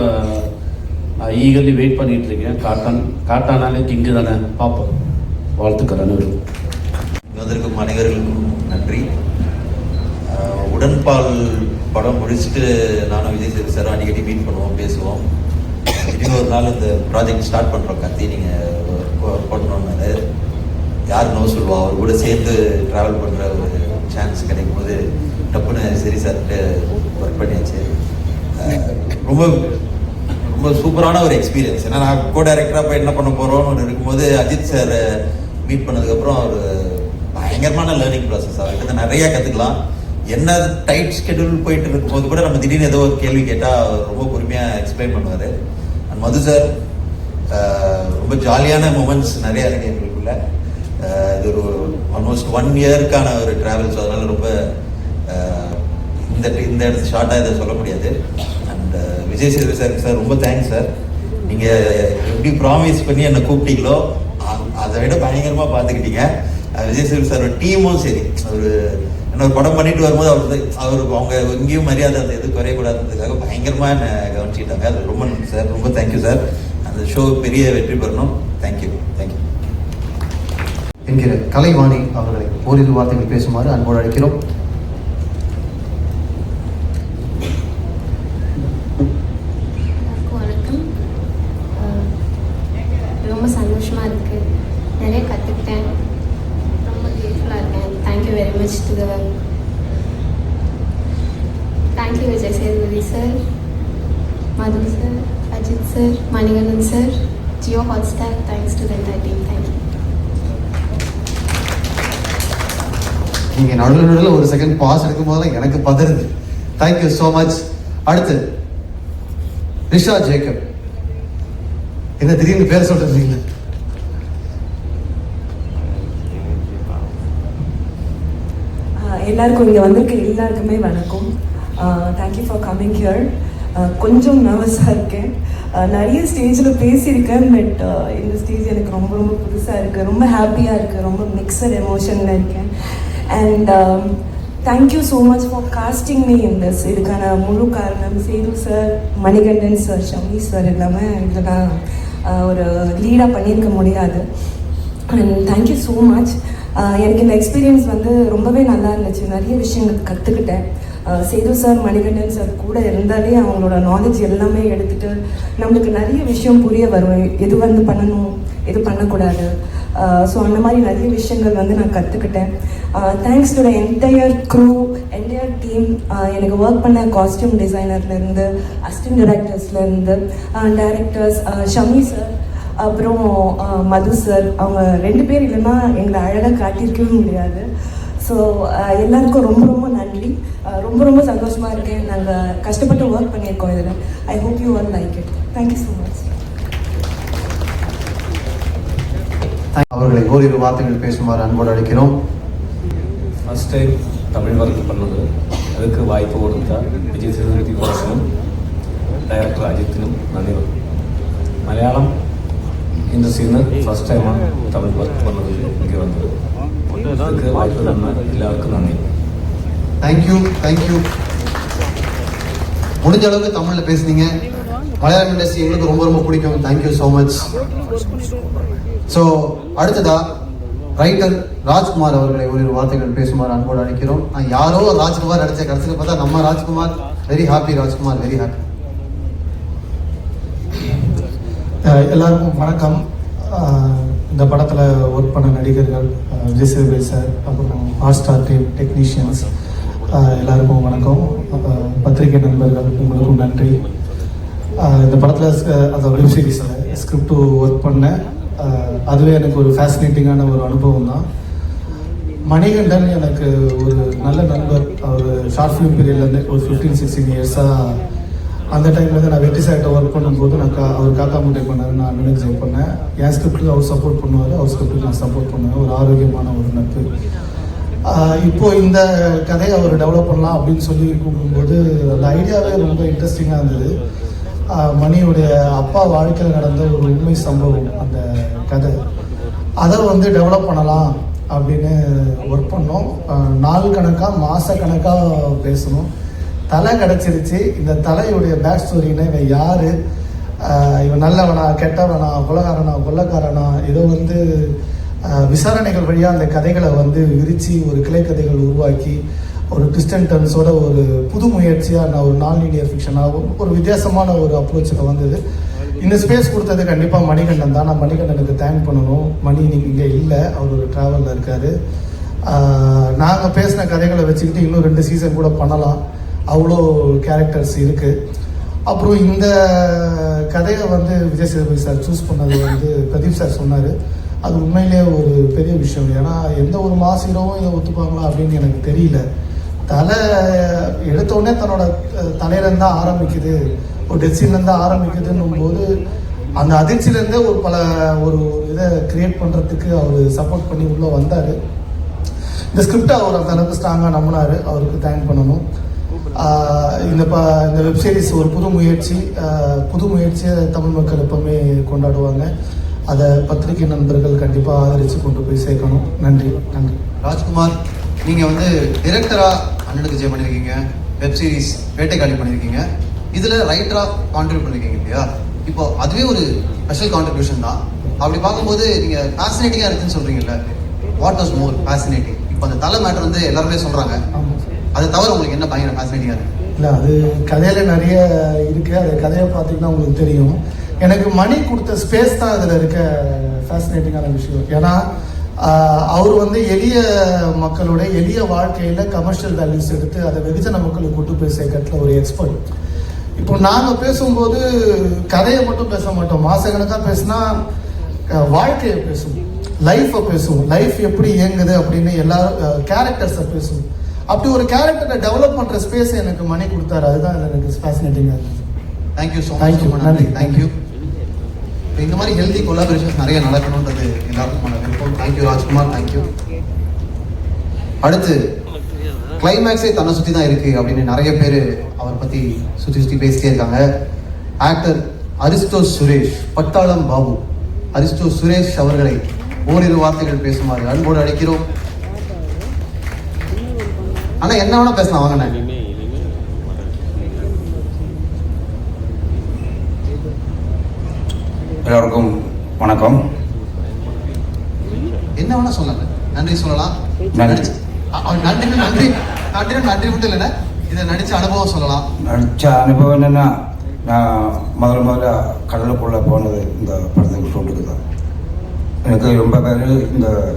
நான் ஈகர்லி வெயிட் பண்ணிகிட்டு இருக்கேன். காட்டானாலே கிங்கு தானே பார்ப்போம். வாழ்த்துக்கள் அனைவரும். வந்திருக்கும் அனைவர்களுக்கும் நன்றி. உடன்பால் படம் முடிச்சுட்டு நானும் விஜய் சேது சார் அடிக்கடி மீட் பண்ணுவோம், பேசுவோம். திடீர்னு ஒரு நாள் இந்த ப்ராஜெக்ட் ஸ்டார்ட் பண்ணுறோம், கத்தி நீங்கள் பண்ணணும்னாரு. யார் நோ சொல்லுவா. அவர் கூட சேர்ந்து ட்ராவல் பண்ணுற ஒரு சான்ஸ் கிடைக்கும் போது டப்புன்னு சரி சார்கிட்ட ஒர்க் பண்ணியாச்சு. ரொம்ப ரொம்ப சூப்பரான ஒரு எக்ஸ்பீரியன்ஸ். ஏன்னா நான் கோ டைரக்டராக போய் என்ன பண்ண போகிறோம்னு இருக்கும்போது அஜித் சார் மீட் பண்ணதுக்கப்புறம் அவர் பயங்கரமான லேர்னிங் ப்ராசஸ். அவர்கிட்ட நிறையா கற்றுக்கலாம். என்ன டைட் ஸ்கெடியூல் போயிட்டு இருக்கும்போது கூட நம்ம திடீர்னு ஏதோ ஒரு கேள்வி கேட்டால் ரொம்ப பொறுமையாக எக்ஸ்பிளைன் பண்ணுவார். அண்ட் மது சார் ரொம்ப ஜாலியான மூமெண்ட்ஸ் நிறையா இருக்குது எங்களுக்குள்ள. இது ஒரு ஆல்மோஸ்ட் 1 இயருக்கான ஒரு ட்ராவல். ஸோ அதனால் ரொம்ப இந்த இடத்து ஷார்ட்டாக இதை சொல்ல முடியாது. அண்ட் விஜய் சேது சார் ரொம்ப தேங்க்ஸ் சார். நீங்கள் எப்படி ப்ராமிஸ் பண்ணி என்னை கூப்பிட்டீங்களோ அதை விட பயங்கரமாக பார்த்துக்கிட்டீங்க. விஜய் சேது சார் டீமும் சரி, ஒரு என்ன ஒரு படம் பண்ணிட்டு வரும்போது அவங்க எங்கேயும் மரியாதை அந்த எது குறையக்கூடாதுன்றதுக்காக பயங்கரமாக என்னை கவனிச்சுக்கிட்டாங்க. அது ரொம்ப நன்றி சார். ரொம்ப தேங்க்யூ சார். அந்த ஷோ பெரிய வெற்றி பெறணும். தேங்க்யூ என்கிற கலைவாணி அவர்களை ஓரிரு வார்த்தைகள் பேசுமாறு அன்போடு அழைக்கிறோம். வணக்கம். ரொம்ப சந்தோஷமாக இருக்குது. நிறைய கற்றுக்கிட்டேன். ரொம்ப கிரேட்ஃபுல்லாக இருக்கேன். Thank you very much to thank you Vijay Sethupathi sir, Madhu sir, Ajith sir, Manikandan sir, Jio Hotstar. Thanks to the entire team. Thank you. நீங்கள் நடுவில் ஒரு செகண்ட் பாஸ் எடுக்கும் போதெல்லாம் எனக்கு பதறுது. Thank you so much. அடுத்து ரிஷா ஜேக்கப். என்ன திடீர்னு பேர் சொல்றீங்க? எல்லாருக்கும் இங்கே வந்திருக்க எல்லாருக்குமே வணக்கம். Thank you for coming here. கொஞ்சம் நர்வஸாக இருக்கேன். நிறைய ஸ்டேஜில் பேசியிருக்கேன். பட் இந்த ஸ்டேஜ் எனக்கு ரொம்ப ரொம்ப புதுசாக இருக்குது. ரொம்ப ஹாப்பியாக இருக்குது. ரொம்ப மிக்சட் எமோஷனில் இருக்கேன். And thank you so much for casting me in this. இதுக்கான முழு காரணம் Sethu sir, Manikandan sir, Shami sir இல்லாமல் இதில் நான் ஒரு லீடாக பண்ணியிருக்க முடியாது. And thank you so much. எனக்கு இந்த எக்ஸ்பீரியன்ஸ் வந்து ரொம்பவே நல்லா இருந்துச்சு. நிறைய விஷயங்கள் கற்றுக்கிட்டேன். சேது சார், மணிகண்டன் சார் கூட இருந்தாலே அவங்களோட நாலேஜ் எல்லாமே எடுத்துகிட்டு நம்மளுக்கு நிறைய விஷயம் புரிய வரும். எது வந்து பண்ணணும், எது பண்ணக்கூடாது. ஸோ அந்த மாதிரி நிறைய விஷயங்கள் வந்து நான் கற்றுக்கிட்டேன். Thanks to the entire crew, entire team. எனக்கு ஒர்க் பண்ண காஸ்டியூம் டிசைனர்லேருந்து, அசிஸ்டன்ட் டைரக்டர்ஸ்லேருந்து, டைரக்டர்ஸ் ஷமி சார், அப்புறம் மது சார். அவங்க 2 பேர் இல்லைன்னா எங்களை அழகாக காட்டியிருக்கவே முடியாது. ஸோ எல்லாருக்கும் ரொம்ப ரொம்ப நன்றி. ரொம்ப ரொம்ப சந்தோஷமாக இருக்கேன். நாங்கள் கஷ்டப்பட்டு ஒர்க் பண்ணியிருக்கோம் இதில். I hope you all like it. Thank you so much. அவர்களை ஓரிரு வார்த்தைகள் பேசுமாறு அன்போடு அழைக்கிறோம். ஃபர்ஸ்ட் டைம் தமிழ் ஒர்க் பண்ணது, அதுக்கு வாய்ப்பு கொடுத்தா விஜய் சேதுபதி வாசனும் டைரக்டர் அஜித்தினும் நன்றி. மலையாளம் இண்டஸ்ட்ரின்னு ஃபஸ்ட் டைமாக தமிழ் ஒர்க் பண்ணது இங்கே வந்து அதுக்கு வாய்ப்பு தந்த எல்லாருக்கும் நன்றி. தேங்க்யூ. முடிஞ்ச அளவுக்கு தமிழில் பேசுனீங்க. மலையாளம் இண்டஸ்ட்ரி எங்களுக்கு ரொம்ப ரொம்ப பிடிக்கும். Thank you so much. ஸோ அடுத்ததா ரைட்டர் ராஜ்குமார் அவர்களை ஒரு வார்த்தைகள் பேசுமாறு அன்போடு அழைக்கிறோம். நான் யாரோ ராஜ்குமார் நடிச்ச கடைசியில் பார்த்தா நம்ம Rajkumar. Very happy Rajkumar, very happy. எல்லாருக்கும் வணக்கம். இந்த படத்தில் ஒர்க் பண்ண நடிகர்கள் விஜய் சேதுபதி சார், அப்புறம் ஹாட் ஸ்டார் டீம் டெக்னீஷியன்ஸ் எல்லாருக்கும் வணக்கம். பத்திரிகை நண்பர்கள் உங்களுக்கும் நன்றி. இந்த படத்தில் அந்த வெப் சீரிஸில் ஸ்கிரிப்ட் ஒர்க் பண்ணேன். அதுவே எனக்கு ஒரு ஃபேசினேட்டிங்கான ஒரு அனுபவம் தான். மணிகண்டன் எனக்கு ஒரு நல்ல நண்பர். அவர் ஷார்ட் ஃபிலிம் பீரியட்லேருந்து ஒரு 15-16 இயர்ஸாக அந்த டைம்லேருந்து நான் வெற்றி சார்கிட்ட ஒர்க் பண்ணும்போது அவர் காக்கா முட்டை பண்ணார், நான் அண்ணனுக்கு ஜெய் பண்ணேன். என் ஸ்கிரிப்டுக்கு அவர் சப்போர்ட் பண்ணுவார், அவர் ஸ்கிரிப்டுக்கு நான் சப்போர்ட் பண்ணுவேன். ஒரு ஆரோக்கியமான ஒரு நட்பு. இப்போது இந்த கதையை அவர் டெவலப் பண்ணலாம் அப்படின்னு சொல்லி கூப்பிடும்போது அந்த ஐடியாவே ரொம்ப இன்ட்ரெஸ்டிங்காக இருந்தது. மணியுடைய அப்பா வாழ்க்கையில் நடந்த ஒரு உண்மை சம்பவம் அந்த கதை, அதை வந்து டெவலப் பண்ணலாம் அப்படின்னு ஒர்க் பண்ணோம். நாள் கணக்காக மாதக்கணக்காக பேசணும். தலை கிடச்சிருச்சு. இந்த தலையுடைய பேக் ஸ்டோரின்னா இவன் யார், இவன் நல்லவனா கெட்டவனா கொலகாரனா கொள்ளக்காரனா, இதை வந்து விசாரணைகள் வழியாக அந்த கதைகளை வந்து விரித்து ஒரு கிளைக்கதைகள் உருவாக்கி ஒரு ட்விஸ்ட் அண்ட் டர்ன்ஸோட ஒரு புது முயற்சியாக நான் ஒரு நான் லீனியர் ஃபிக்ஷனாக ஒரு வித்தியாசமான ஒரு அப்ரோச்சில் வந்தது. இந்த ஸ்பேஸ் கொடுத்தது கண்டிப்பாக மணிகண்டன் தான். நான் மணிகண்டனுக்கு தேங்க் பண்ணணும். மணி இன்னைக்கு இங்கே இல்லை, அவர் ஒரு ட்ராவலில் இருக்கார். நாங்கள் பேசின கதைகளை வச்சுக்கிட்டு இன்னும் 2 சீசன் கூட பண்ணலாம், அவ்வளோ கேரக்டர்ஸ் இருக்குது. அப்புறம் இந்த கதையை வந்து விஜய் சேதுபதி சார் சூஸ் பண்ணது வந்து பிரதீப் சார் சொன்னார். அது உண்மையிலே ஒரு பெரிய விஷயம். ஏன்னா எந்த ஒரு மாஸ் ஹீரோவும் இதை ஒத்துப்பாங்களா அப்படின்னு எனக்கு தெரியல. தலை எடுத்தோடனே தன்னோட தலையிலேருந்து தான் ஆரம்பிக்குது, ஒரு டெசின்லேருந்து தான் ஆரம்பிக்குதுன்னும் போது அந்த அதிர்ச்சியிலேருந்தே ஒரு இதை கிரியேட் பண்ணுறதுக்கு அவர் சப்போர்ட் பண்ணி உள்ளே வந்தார். இந்த ஸ்கிரிப்டை அவர் அந்த அளவுக்கு ஸ்ட்ராங்காக நம்பினார், அவருக்கு தேங்க் பண்ணணும். இந்த வெப்சீரிஸ் ஒரு புது முயற்சியை தமிழ் மக்கள் எப்பவுமே கொண்டாடுவாங்க. அதை பத்திரிகை நண்பர்கள் கண்டிப்பாக ஆதரித்து கொண்டு போய் சேர்க்கணும். நன்றி. ராஜ்குமார், நீங்கள் வந்து டிரெக்டராக அண்ணனுக்கு ஜெய் பண்ணியிருக்கீங்க, வெப்சீரிஸ் வேட்டைக்காளி பண்ணியிருக்கீங்க, இதில் ரைட்டராக கான்ட்ரிபியூட் பண்ணியிருக்கீங்க இல்லையா? இப்போ அதுவே ஒரு ஸ்பெஷல் கான்ட்ரிபியூஷன் தான். அப்படி பார்க்கும்போது நீங்கள் ஃபேசினேட்டிங்காக இருக்குன்னு சொல்கிறீங்கல்ல, வாட் வாஸ் மோர் ஃபேசினேட்டிங்? இப்போ அந்த தலை மேட்டர் வந்து எல்லாருமே சொல்கிறாங்க, அதை தவிர உங்களுக்கு என்ன பயங்கர ஃபேசினேட்டிங்காக இருக்குது? இல்லை, அது கதையில் நிறைய இருக்குது. அது கதையை பார்த்தீங்கன்னா உங்களுக்கு தெரியும். எனக்கு மணி கொடுத்த ஸ்பேஸ் தான் அதில் இருக்க ஃபேசினேட்டிங்கான விஷயம். ஏன்னா அவர் வந்து எளிய மக்களோட எளிய வாழ்க்கையில் கமர்ஷியல் வேல்யூஸ் எடுத்து அதை வெகுஜன மக்களுக்கு கொண்டு போய் சேர்க்கறதுல ஒரு எக்ஸ்பர்ட். இப்போ நாங்கள் பேசும்போது கதையை மட்டும் பேச மாட்டோம், மாதக்கணக்காக பேசினா வாழ்க்கையை பேசுவோம், லைஃப்பை பேசுவோம், லைஃப் எப்படி இயங்குது அப்படின்னு எல்லாரும் கேரக்டர்ஸை பேசுவோம். அப்படி ஒரு கேரக்டரை டெவலப் பண்ணுற ஸ்பேஸ் எனக்கு மணி கொடுத்தாரு. அதுதான் எனக்கு ஃபேசினேட்டிங்காக இருந்துச்சு. Thank you so much. நன்றி. தேங்க்யூ. இந்த மாதிரி ஹெல்தி கொலாபரேஷன்ஸ் நிறைய நடக்கணுன்றது எல்லாருக்கும் விருப்பம். தேங்க்யூ ராஜ்குமார். தேங்க்யூ. அடுத்து கிளைமேக்ஸே தன்னை சுற்றி தான் இருக்கு அப்படின்னு நிறைய பேர் அவரை பற்றி சுற்றி பேசிட்டே இருக்காங்க. ஆக்டர் அரிஸ்டோ சுரேஷ், பட்டாளம் பாபு அரிஸ்டோ சுரேஷ் அவர்களை ஓரிரு வார்த்தைகள் பேசுமாறு அன்போடு அழைக்கிறோம். ஆனால் என்ன வேணா பேசலாம், வாங்கினேன். எல்லோருக்கும் வணக்கம். என்ன வேணா சொல்லலாம், நன்றி சொல்லலாம். நன்றி மட்டும் இல்லைன்னா இதை நடிச்ச அனுபவம் சொல்லலாம். நடித்த அனுபவம் என்னென்னா, நான் முதல்ல கடலுக்குள்ளே போனது இந்த படத்துக்கு ஷூட்டுக்கு தான். எனக்கு ரொம்ப பேர்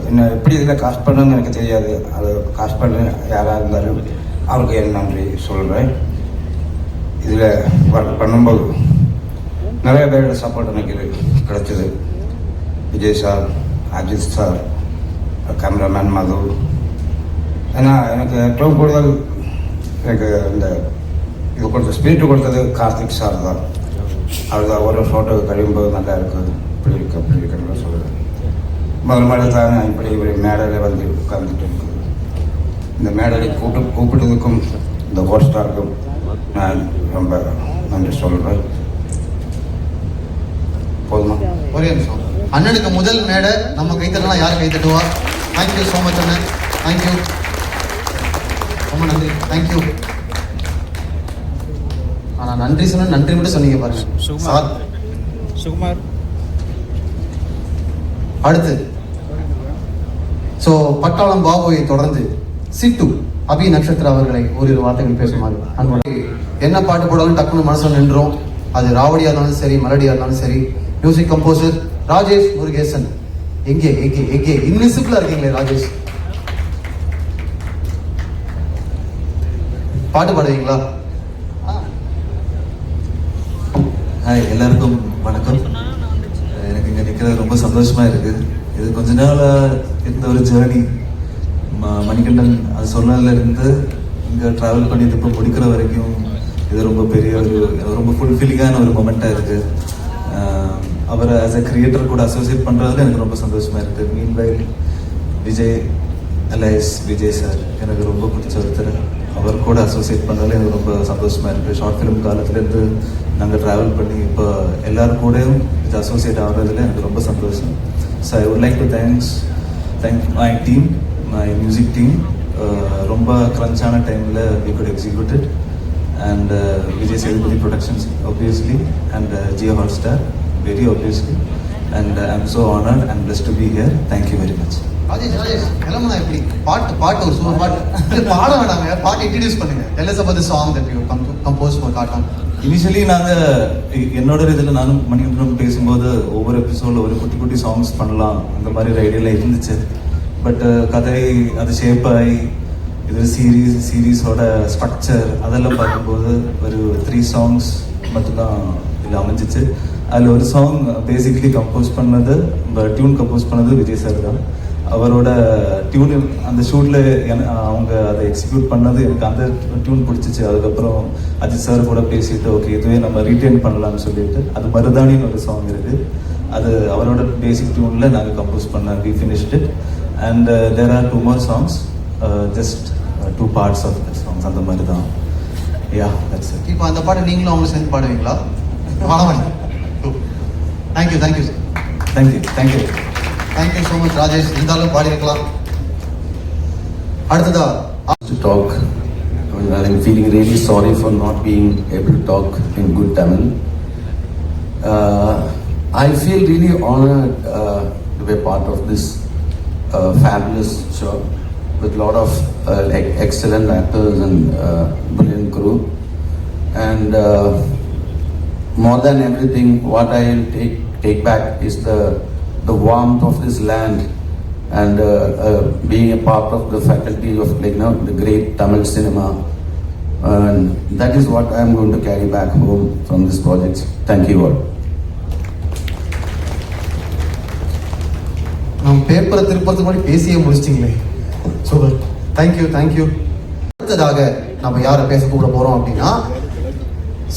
என்ன எப்படி இதில் காஸ்ட் பண்ணணும்னு எனக்கு தெரியாது. அது காஸ்ட் பண்ண யாராக இருந்தாலும் அவருக்கு என் நன்றி சொல்கிறேன். இதில் ஒர்க் பண்ணும்போது நிறைய பேரோட சப்போர்ட் எனக்கு கிடைச்சிது. Vijay sir, Ajith sir, cameraman Madhu. ஏன்னா எனக்கு ഏറ്റവും കൂടുതൽ எனக்கு இது கொடுத்த ஸ்பிரிட் கொடுத்தது கார்த்திக் சார் தான். அவர் தான் ஒரு ஃபோட்டோ கழியும்போது நல்லா இருக்குது, இப்படி இருக்கு அப்படி இருக்குன்னு சொல்லுவேன். முதல் தான் நான் இப்படி மேடையில் வந்து உட்கார்ந்துட்டு இருக்குது. இந்த மேடையில் கூப்பிட்டதுக்கும் இந்த ஹோட் ஸ்டாருக்கும் நான் ரொம்ப நன்றி சொல்கிறேன். போதுமா? ஒரே நிமிஷம். அண்ணனுக்கு முதல் மேடை நம்ம கைத்தட்டலாம். யார் கைத்தட்டுவா? தேங்க்யூ ஸோ மச் அண்ணன். தேங்க்யூ, ரொம்ப நன்றி. தேங்க்யூ. ஆனால் நன்றி சொன்ன நன்றி மட்டும் சொன்னீங்க பாருங்க சார். சுகுமார். அடுத்து ஸோ பட்டாளம் பாபுவை தொடர்ந்து சிட்டு அபி நட்சத்திரா அவர்களை ஓரிரு வார்த்தைகள் பேசுமாறு அன்போடு. என்ன பாட்டு போடாலும் டக்குனு மனசில் நின்றோம். அது ராவடியாக இருந்தாலும் சரி, மெலடியாக இருந்தாலும் சரி. Music composer Rajesh Murugesan. எங்கே எங்கே எங்கே இன்விசிபிளா இருக்கீங்களே ராஜேஷ். பாட்டு பாடுவீங்களா? ஹாய், எல்லாருக்கும் வணக்கம். எனக்கு இங்கே நிற்கிறது ரொம்ப சந்தோஷமா இருக்கு. இது கொஞ்ச நாளாக இருந்த ஒரு ஜேர்னி. மணிகண்டன் அது சொன்னதுலேருந்து இங்கே ட்ராவல் பண்ணி இப்போ முடிக்கிற வரைக்கும் இது ரொம்ப பெரிய ரொம்ப ஃபுல்ஃபில்லிங்கான ஒரு மொமெண்ட்டாக இருக்குது. அவரை ஆஸ் அ கிரியேட்டர் கூட அசோசியேட் பண்ணுறதுல எனக்கு ரொம்ப சந்தோஷமாக இருக்குது. Meanwhile Vijay alias Vijay sir எனக்கு ரொம்ப பிடிச்ச ஒருத்தர். அவர் கூட அசோசியேட் பண்ணதில் எனக்கு ரொம்ப சந்தோஷமாக இருக்குது. ஷார்ட் ஃபிலிம் காலத்துலேருந்து நாங்கள் ட்ராவல் பண்ணி இப்போ எல்லோரும் கூடயும் இது அசோசியேட் ஆகிறதுல எனக்கு ரொம்ப சந்தோஷம். So I would like to thank my team, my music team. ரொம்ப க்ரன்ச்சான டைமில் we could execute it. And Vijay Sethupathi Productions obviously, and Jio Hotstar very obviously, and I'm so honored and blessed to be here. Thank you very much. Rajesh கிளம்புனா எப்படி? பாட்டு ஒரு சூப்பர் பாட்டு பாட வேண்டாங்க, பாட்டு இன்ட்ரடியூஸ் பண்ணுங்க. Tell us about the song that you composed for Cartoon. Initially நாங்கள் என்னோட இதில் நானும் மணிகண்டன் பேசும்போது ஒவ்வொரு எபிசோடில் ஒரு குட்டி குட்டி சாங்ஸ் பண்ணலாம் அந்த மாதிரி ஒரு ஐடியாவில் இருந்துச்சு. பட் கதை அது ஷேப் ஆகி இது சீரீஸோட ஸ்ட்ரக்சர் அதெல்லாம் பார்க்கும்போது ஒரு 3 songs மட்டும்தான் இதில் அமைஞ்சிச்சு. அதில் ஒரு சாங் பேசிக்லி கம்போஸ் பண்ணது, டியூன் கம்போஸ் பண்ணது விஜய் சார் தான். அவரோட டியூன் அந்த ஷூட்டில் அவங்க அதை எக்ஸிக்யூட் பண்ணது எனக்கு அந்த டியூன் பிடிச்சிச்சு. அதுக்கப்புறம் அஜித் சார் கூட பேசிட்டு ஓகே இதுவே நம்ம ரீட்டைன் பண்ணலாம்னு சொல்லிட்டு அது மருதானின்னு ஒரு சாங் இருக்குது. அது அவரோட பேசிக் டியூனில் நாங்கள் கம்போஸ் பண்ண we finished it. And there are 2 more songs, just 2 parts of the songs அந்த மாதிரி தான். Yeah, that's it. இப்போ அந்த பாட்டு நீங்களும் அவங்க சேர்ந்து பாடுவீங்களா? Thank you thank you thank you thank you so much Rajesh. இருந்தாலும் பாடி இருக்கலாம். அடுத்ததா To talk, I'm feeling really sorry for not being able to talk in good Tamil. I feel really honored to be a part of this fabulous show with a lot of excellent actors and brilliant crew. And more than everything, what I will take back is the warmth of this land and being a part of the faculty of the great Tamil cinema. And that is what I am going to carry back home from this project. Thank you all. நம்ம பேப்பரை திருப்பறதுக்கு முன்னாடி பேசியே முடிச்சிட்டிங்களே, சூப்பர். தேங்க்யூ. அடுத்ததாக நம்ம யாரை பேச கூட போகிறோம் அப்படின்னா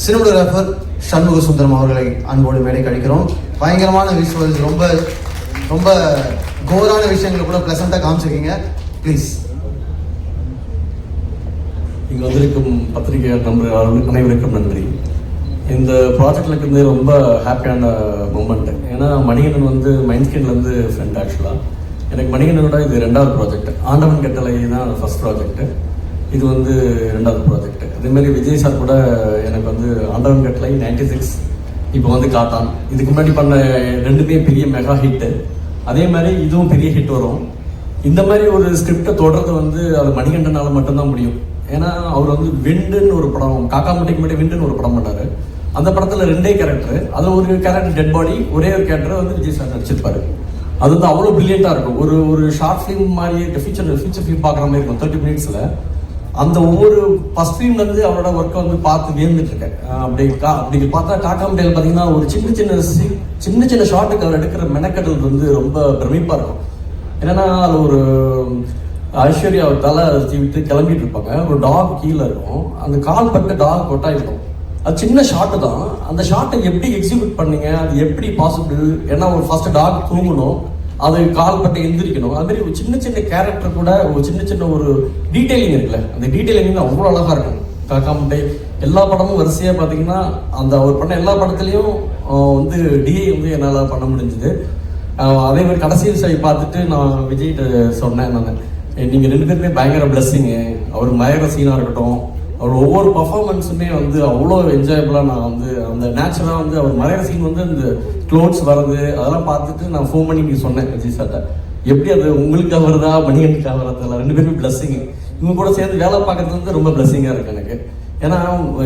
சினிமோகிராஃபர் சண்முக சுந்தரம் அவர்களை அன்போடு மேடை கழிக்கிறோம். பயங்கரமான விஷுவல்ஸ், ரொம்ப ரொம்ப கோரான விஷயங்களை கூட ப்ளசண்ட்டாக காமிச்சிருக்கீங்க. ப்ளீஸ். இங்கே வந்திருக்கும் பத்திரிகையாளர் நண்பர்கள் அனைவருக்கும் நன்றி. இந்த ப்ராஜெக்டில் இருக்கிறது ரொம்ப ஹாப்பியான மூமெண்ட். ஏன்னா மணிகண்டன் வந்து மைண்ட்ஸ்கின்லேருந்து ஃப்ரெண்ட். ஆக்சுவலாக எனக்கு மணிகண்டனோட இது 2வது ப்ராஜெக்ட். ஆண்டவன் கட்டளை தான் ஃபர்ஸ்ட் ப்ராஜெக்ட்டு, இது வந்து 2வது ப்ராஜெக்ட். அதேமாதிரி விஜய் சார் கூட எனக்கு வந்து ஆண்டவன் கட்டளை 96, இப்போ வந்து காட்டான். இதுக்கு முன்னாடி பண்ண 2மே பெரிய மெகா ஹிட்டு. அதே மாதிரி இதுவும் பெரிய ஹிட் வரும். இந்த மாதிரி ஒரு ஸ்கிரிப்டை தொடர்றது வந்து அது மணிகண்டனால் மட்டும்தான் முடியும். ஏன்னா அவர் வந்து விண்டுன்னு ஒரு படம், காக்கா முட்டைக்கு முன்னாடி விண்டுன்னு ஒரு படம் பண்ணார். அந்த படத்தில் 2 கேரக்டர், அதில் ஒரு கேரக்டர் டெட் பாடி, ஒரே ஒரு கேரக்டர் வந்து விஜய் சார் நடிச்சிருப்பாரு. அது வந்து அவ்வளோ பிரில்லியண்டாக இருக்கும். ஒரு ஷார்ட் ஃபிலிம் மாதிரியே ஃபியூச்சர் ஃபிலிம் பார்க்குற மாதிரி இருக்கும் 30 minutesல. அந்த ஒவ்வொரு ஃபர்ஸ்ட் ஃபிலிம்லேருந்து அவரோட ஒர்க்கை வந்து பார்த்து வியந்துட்டு இருக்கேன். அப்படி பார்த்தா காக்கா முட்டையில் பார்த்தீங்கன்னா ஒரு சின்ன சின்ன ஷார்ட்டுக்கு அவர் எடுக்கிற மெனக்கடல் வந்து ரொம்ப பிரமிப்பாக இருக்கும். என்னன்னா அது ஒரு ஐஸ்வர்யா தலை விட்டு கிளம்பிட்டு இருப்பாங்க. ஒரு டாக் கீழே இருக்கும், அந்த கால் பட்டு டாக் கொட்டாயிருக்கும். அது சின்ன ஷார்ட்டு தான். அந்த ஷார்ட்டை எப்படி எக்ஸிக்யூட் பண்ணீங்க, அது எப்படி பாசிபிள்? ஏன்னா ஒரு ஃபர்ஸ்ட் டாக் தூங்கணும், அது கால் பட்டு எந்திரிக்கணும். அது மாதிரி ஒரு சின்ன கேரக்டர் கூட ஒரு சின்ன ஒரு டீட்டெயிலிங் இருக்குல்ல, அந்த டீட்டெயிலிங் அவ்வளோ அழகாக இருக்கும். காக்கா முட்டை எல்லா படமும் வரிசையாக பார்த்தீங்கன்னா அந்த அவர் பண்ண எல்லா படத்துலையும் வந்து டிஐ வந்து என்னால் பண்ண முடிஞ்சுது. அதே மாதிரி கடைசி சை பார்த்துட்டு நான் விஜய்கிட்ட சொன்னேன், நான் நீங்கள் 2 பேருமே பயங்கர பிளஸ்ஸிங்கு. அவர் மயர சீனாக இருக்கட்டும், அவர் ஒவ்வொரு பர்ஃபார்மன்ஸுமே வந்து அவ்வளோ என்ஜாயபுளாக நான் வந்து அந்த நேச்சுரலாக வந்து அவர் மலையாள சீன் வந்து இந்த க்ளோத்ஸ் வர்றது அதெல்லாம் பார்த்துட்டு நான் ஃபோன் பண்ணி சொன்னேன் விஜய் சார்ட்ட, எப்படி அது உங்களுக்கு வருதா மணிகனுக்கு வருதா, 2 பேருமே பிளஸ்ஸிங். இவங்க கூட சேர்ந்து வேலை பார்க்கறது வந்து ரொம்ப பிளஸ்ஸிங்காக இருக்குது எனக்கு. ஏன்னா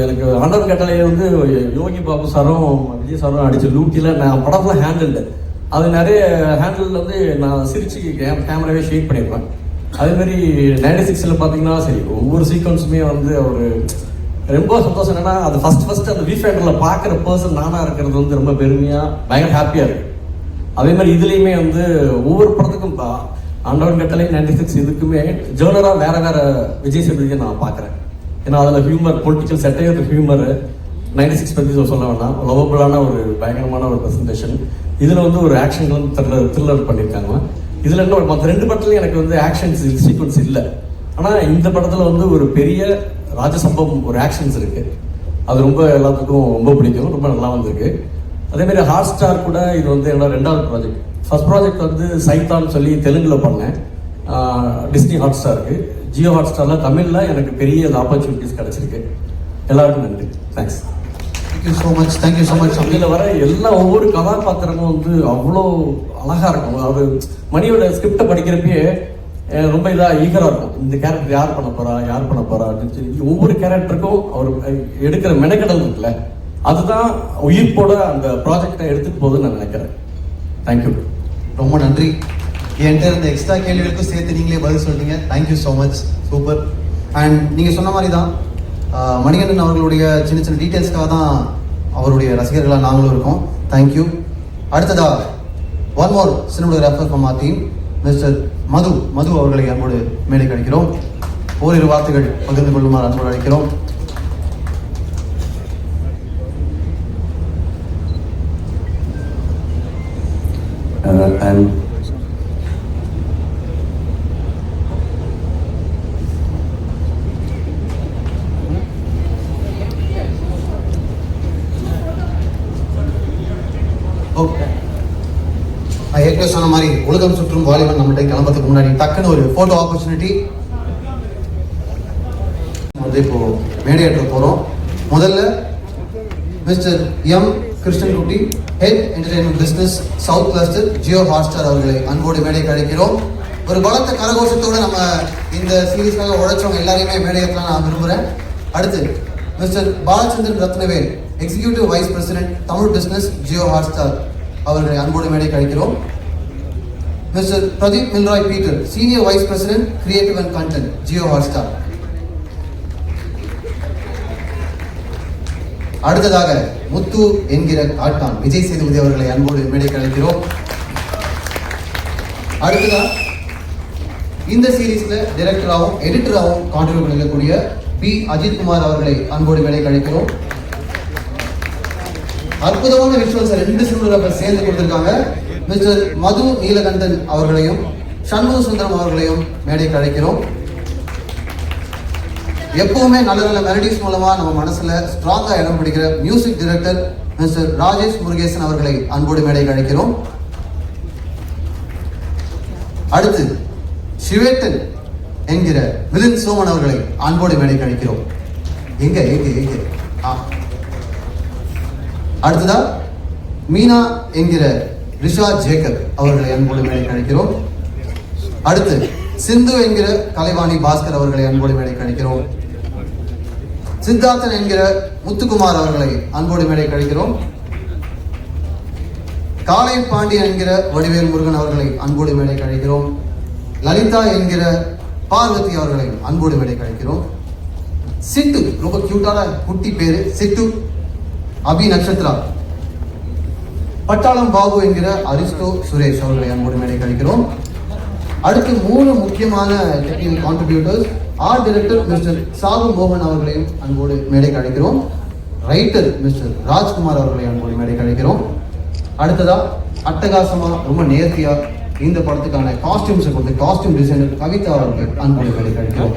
எனக்கு ஆண்டவர் கட்டளையை வந்து யோகி பாபு சாரும் விஜய் சாரும் அடித்த லூட்டியில் நான் படத்தில் ஹேண்டில்டு அது நிறைய ஹேண்டில் வந்து நான் சிரிச்சு கேமராவே ஷேக் பண்ணியிருப்பேன். அதேமாதிரி 96ல் பார்த்தீங்கன்னா சரி ஒவ்வொரு சீக்வன்ஸுமே வந்து அவர் ரொம்ப சந்தோஷம். என்னன்னா அது ஃபர்ஸ்ட் அந்த வீஃபேண்டரில் பார்க்குற பர்சன் நானாக இருக்கிறது வந்து ரொம்ப பெருமையாக பயங்கர ஹாப்பியாக இருக்குது. அதே மாதிரி இதுலேயுமே வந்து ஒவ்வொரு படத்துக்கும் ஆண்டவன் கட்டளை 96 இதுக்குமே ஜேர்னராக வேறு விஜய் சேதுபதியை நான் பார்க்குறேன். ஏன்னா அதில் ஹியூமர் பொலிட்டிக்கல் செட்டையர் ஹியூமர் 96 பற்றி சொல்ல வேணாம், லவபுளான ஒரு பயங்கரமான ஒரு ப்ரெசன்டேஷன். இதில் வந்து ஒரு ஆக்ஷன் வந்து த்ரில்லர் பண்ணியிருக்காங்க. இதில் என்ன மற்ற 2 படத்துலையும் எனக்கு வந்து ஆக்ஷன்ஸ் சீக்வன்ஸ் இல்லை. ஆனால் இந்த படத்தில் வந்து ஒரு பெரிய ராஜசம்பவம் ஒரு ஆக்ஷன்ஸ் இருக்குது. அது ரொம்ப எல்லாத்துக்கும் ரொம்ப பிடிக்கும், ரொம்ப நல்லா வந்திருக்கு. அதேமாதிரி ஹாட் ஸ்டார் கூட இது வந்து என்னோட 2வது ப்ராஜெக்ட். ஃபர்ஸ்ட் ப்ராஜெக்ட் வந்து சைத்தான் சொல்லி தெலுங்கில் பண்ணேன் டிஸ்னி ஹாட் ஸ்டாருக்கு. ஜியோ ஹாட் ஸ்டாரில் தமிழில் எனக்கு பெரிய ஆப்பர்ச்சுனிட்டிஸ் கிடச்சிருக்கு. எல்லாருக்கும் நன்றி, தேங்க்ஸ். Thank you so much. இதில் வர ஒவ்வொரு கதாபாத்திரமும் வந்து அவ்வளோ அழகாக இருக்கும். அது மணியோட ஸ்கிரிப்டை படிக்கிறப்பயே ரொம்ப இதாக ஈகராக இருக்கும். இந்த கேரக்டர் யார் பண்ண போறா அப்படின்னு சொல்லி ஒவ்வொரு கேரக்டருக்கும் அவர் எடுக்கிற மெனக்கடல் இருக்குல்ல, அதுதான் உயிர்ப்போட அந்த ப்ராஜெக்டை எடுத்துட்டு போகுதுன்னு நான் நினைக்கிறேன். தேங்க்யூ, ரொம்ப நன்றி. என்கிட்ட இருந்த எக்ஸ்ட்ரா கேள்விகளுக்கும் சேர்த்து நீங்களே பதில் சொல்றீங்க. Thank you so much, super. And நீங்கள் சொன்ன மாதிரி தான் மணிகண்டன் அவர்களுடைய சின்ன சின்ன டீட்டெயில்ஸ்க்காக தான் அவருடைய ரசிகர்களாக நாங்களும் இருக்கோம். தேங்க்யூ. அடுத்ததா one more cinematographer from R team mister Madhu அவர்களை அன்போடு மேடைக்கு அழைக்கிறோம். ஓரிரு வார்த்தைகள் பகிர்ந்து கொள்ளுமாறு அன்போடு அழைக்கிறோம். ஏற்கனவே சொன்ன மாதிரி உலகம் சுற்றும் வாலிபன் நம்மகிட்ட கிளம்புறதுக்கு முன்னாடி டக்குன்னு ஒரு போட்டோ ஆப்பர்ச்சுனிட்டி வந்து இப்போ மேடையேற்ற போறோம். முதல்ல mister M Krishnankutty, head entertainment business south cluster Jio Hotstar அவர்களை அன்போடு மேடைக்கு அழைக்கிறோம். ஒரு பலத்த கரகோஷத்தோட நம்ம இந்த சீரீஸ்க்காக உழைச்சவங்க எல்லாரையுமே மேடையேற்றலாம் நான் விரும்புகிறேன். அடுத்து mister Balachandran Rathnavel, executive vice president Tamil business Jio Hotstar அவர்களை அன்போடு மேடைக்கு அழைக்கிறோம். Mister Pradeep Milroy Peter, senior vice president creative and content Jio Hotstar. அடுத்ததாக முத்து என்கிற காட்டான் விஜய் சேதுபதி அவர்களை அன்போடு மேடைக்கு அழைக்கிறோம். அடுத்ததா இந்த சீரீஸ்ல டைரக்டராகவும் எடிட்டராகவும் கான்ட்ரிபியூட் பண்ணக்கூடிய பி அஜித் குமார் அவர்களை அன்போடு மேடைக்கு அழைக்கிறோம். அற்புதமான விஷுவல்ஸ் 2 சினிமாட்டோகிராஃபர் சேர்ந்து கொடுத்திருக்காங்க. மிஸ்டர் மது நீலகண்டன் அவர்களையும் சண்முக சுந்தரம் அவர்களையும் மேடைக்கு அழைக்கிறோம். எப்பவுமே நல்ல நல்ல மெலடிஸ் மூலமா நம்ம மனசுல ஸ்ட்ராங்கா இடம் பிடிக்கிற music director mister Rajesh Murugesan அவர்களை அன்போடு மேடைக்கு அழைக்கிறோம். அடுத்து சிவேட்டன் என்கிற மிலின் சோமன் அவர்களை அன்போடு மேடைக்கு அழைக்கிறோம். எங்க அடுத்ததா மீனா என்கிற ரிஷா ஜேக்கப் அவர்களை அன்போடு மேடைக்கு அழைக்கிறோம். அடுத்து சிந்து என்கிற கலைவாணி பாஸ்கர் அவர்களை அன்போடு மேடைக்கு அழைக்கிறோம். சித்தார்த்தன் என்கிற முத்துக்குமார் அவர்களை அன்போடு மேடைக்கு அழைக்கிறோம். காலை பாண்டியன் என்கிற வடிவேல் முருகன் அவர்களை அன்போடு மேடைக்கு அழைக்கிறோம். லலிதா என்கிற பார்வதி அவர்களை அன்போடு மேடைக்கு அழைக்கிறோம். சிட்டு, ரொம்ப கியூட்டான குட்டி பேரு சிட்டு, அபி நட்சத்திரா. பட்டாளம் பாபு என்கிற அரிஸ்டோ சுரேஷ் அவர்களை அன்போடு மேடைக்கு அழைக்கிறோம். அடுத்து 3 முக்கியமான technical contributors art director mister Sabu மோகன் அவர்களையும் அன்போடு மேடைக்கு அழைக்கிறோம். ரைட்டர் மிஸ்டர் ராஜ்குமார் அவர்களை அன்போடு மேடைக்கு அழைக்கிறோம். அடுத்ததா அட்டகாசமா ரொம்ப நேர்த்தியா இந்த படத்துக்கான காஸ்டியூம்ஸை கொடுத்து காஸ்டியூம் டிசைனர் கவிதா அவர்கள் அன்போடு மேடைக்கு அழைக்கிறோம்.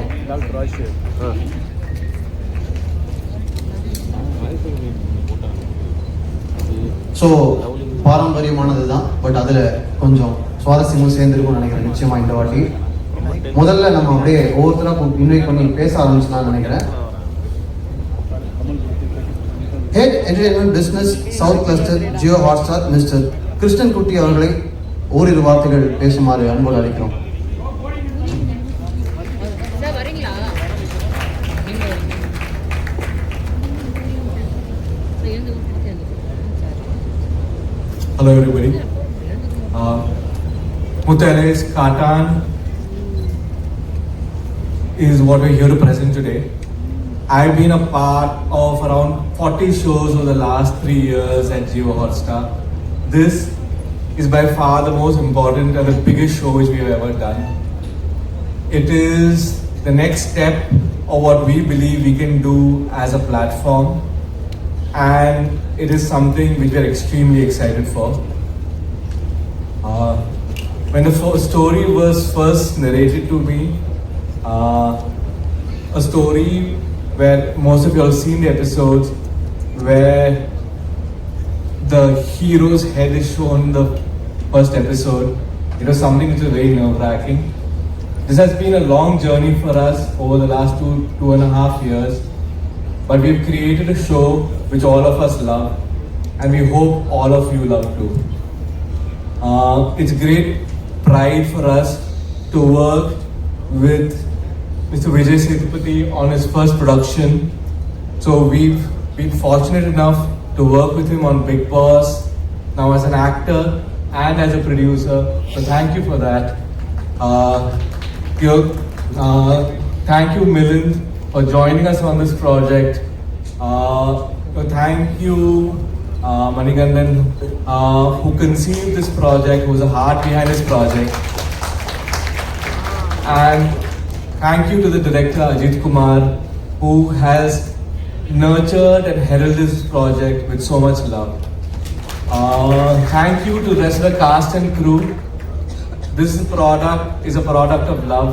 ஸோ பாரம்பரியமானது தான், பட் அதில் கொஞ்சம் சுவாரஸ்யமும் சேர்ந்துருக்கும்னு நினைக்கிறேன். நிச்சயமாக இந்த வாட்டி முதல்ல நம்ம அப்படியே ஒவ்வொருத்தராக இன்வைட் பண்ணி பேச ஆரம்பிச்சலாம்னு நினைக்கிறேன். Head entertainment business south cluster Jio Hotstar mister Krishnan குட்டி அவர்களை ஓரிரு வார்த்தைகள் பேசுமாறு அன்போடு அழைக்கிறோம். Hello everybody. Mutale's Katan is what we're here to present today. I've been a part of around 40 shows over the last 3 years at Jio Hotstar. This is by far the most important and the biggest show which we have ever done. It is the next step of what we believe we can do as a platform, and it is something which we are extremely excited for. When the story was first narrated to me, a story where most of you have seen the episodes where the hero's head is shown in the first episode, it was something which was very nerve-wracking. This has been a long journey for us over the last 2.5 years, but we've created a show which all of us love, and we hope all of you love too. It's great pride for us to work with Mr. Vijay Sethupathi on his first production. So we've been fortunate enough to work with him on Bigg Boss, now as an actor and as a producer. So thank you for that. Thank you, Milind, for joining us on this project. Thank you, Manikandan, who conceived this project, who's the heart behind this project. And thank you to the director, Ajit Kumar, who has nurtured and heralded this project with so much love. Thank you to the rest of the cast and crew. This product is a product of love,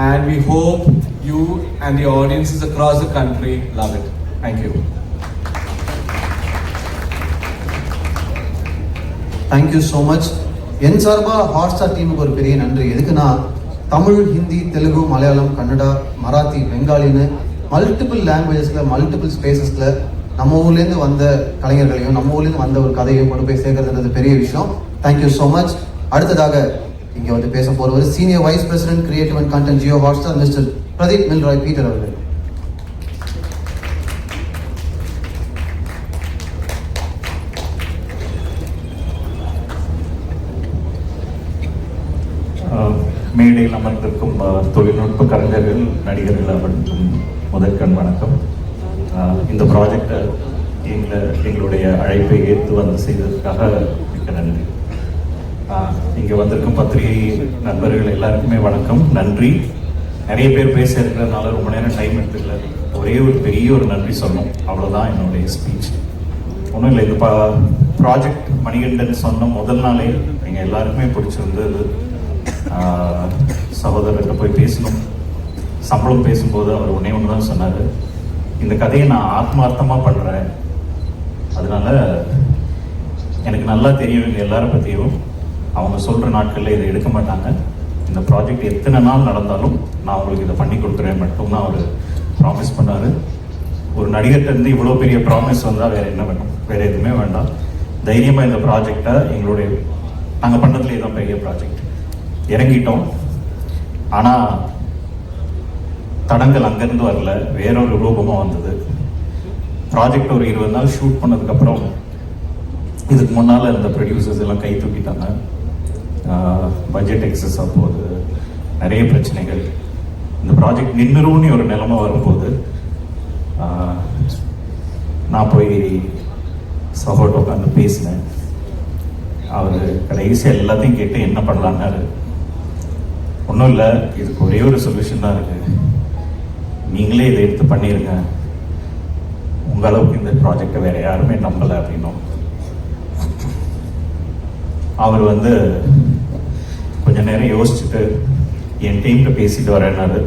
and we hope you and the audiences across the country love it. Thank you. Thank you so much. என் சார்பாக ஹாட்ஸ்டார் டீமுக்கு ஒரு பெரிய நன்றி. எதுக்குன்னா தமிழ், ஹிந்தி, தெலுங்கு, மலையாளம், கன்னடா, மராத்தி, பெங்காலின்னு மல்டிபிள் லாங்குவேஜஸில் மல்டிபிள் ஸ்பேசஸில் நம்ம ஊர்லேருந்து வந்த கலைஞர்களையும் நம்ம ஊர்லேருந்து வந்த ஒரு கதையும் கொண்டு போய் சேர்க்கறதுன்றது பெரிய விஷயம். Thank you so much. அடுத்ததாக இங்கே வந்து பேச போகிறவர் senior vice president creative and content Jio Hotstar mister Pradeep Milroy Peter அவர்கள். மேடையில் அமர்ந்திருக்கும் தொழில்நுட்ப கலைஞர்கள், நடிகர்கள் அவர்களுக்கும் முதற்கண் வணக்கம். இந்த ப்ராஜெக்டை எங்களுடைய அழைப்பை ஏற்று வந்து செய்ததற்காக மிக்க நன்றி. இங்கே வந்திருக்கும் பத்திரிகை நண்பர்கள் எல்லாருக்குமே வணக்கம், நன்றி. நிறைய பேர் பேச இருக்கிறதுனால ரொம்ப நேரம் டைம் எடுத்துக்கல. ஒரே ஒரு பெரிய ஒரு நன்றி சொல்லணும், அவ்வளோதான் என்னுடைய ஸ்பீச். ஒன்றும் இல்லை, இந்த ப்ராஜெக்ட் மணிகண்டன் சொன்ன முதல் நாளே எங்கள் எல்லாருக்குமே பிடிச்சிருந்தது. சகோதரர்கிட்ட போய் பேசணும், சம்பளம் பேசும்போது அவர் ஒன்றே ஒன்று தான் சொன்னார், இந்த கதையை நான் ஆத்மார்த்தமாக பண்ணுறேன், அதனால எனக்கு நல்லா தெரியும் இவங்க எல்லாரை பற்றியும், அவங்க சொல்கிற நாட்களில் இதை எடுக்க மாட்டாங்க, இந்த ப்ராஜெக்ட் எத்தனை நாள் நடந்தாலும் நான் உங்களுக்கு இதை பண்ணி கொடுக்குறேன் மட்டும்தான் அவர் ப்ராமிஸ் பண்ணார். ஒரு நடிகர்கிட்டருந்து இவ்வளோ பெரிய ப்ராமிஸ் வந்தால் வேறு என்ன வேணும்? வேறு எதுவுமே வேண்டாம். தைரியமாக இந்த ப்ராஜெக்டை எங்களுடைய நாங்கள் பண்ணுறதுலேயே தான் பெரிய ப்ராஜெக்ட் இறங்கிட்டோம். ஆனால் தடங்கள் அங்கேருந்து வரல, வேறொரு ரூபமாக வந்தது. ப்ராஜெக்ட் ஒரு 20 நாள் ஷூட் பண்ணதுக்கப்புறம் இதுக்கு முன்னால் இருந்த ப்ரொடியூசர்ஸ் எல்லாம் கை தூக்கிட்டாங்க. பட்ஜெட் எக்ஸஸாக போகுது, நிறைய பிரச்சனைகள். இந்த ப்ராஜெக்ட் நின்றுரும்னு ஒரு நிலைமை வரும்போது நான் போய் சகோட்ட உட்காந்து பேசினேன். அவர் கடைசியாக எல்லாத்தையும் கேட்டு என்ன பண்ணலான்னாரு. ஒன்றும் இல்லை, இதுக்கு ஒரே ஒரு சொல்யூஷன் தான் இருக்குது, நீங்களே இதை எடுத்து பண்ணிடுங்க, உங்கள் அளவுக்கு இந்த ப்ராஜெக்டை வேறு யாருமே நம்பலை அப்படின்னும். அவர் வந்து கொஞ்ச நேரம் யோசிச்சுட்டு என் டீம்கிட்ட பேசிட்டு வரேன்னாரு.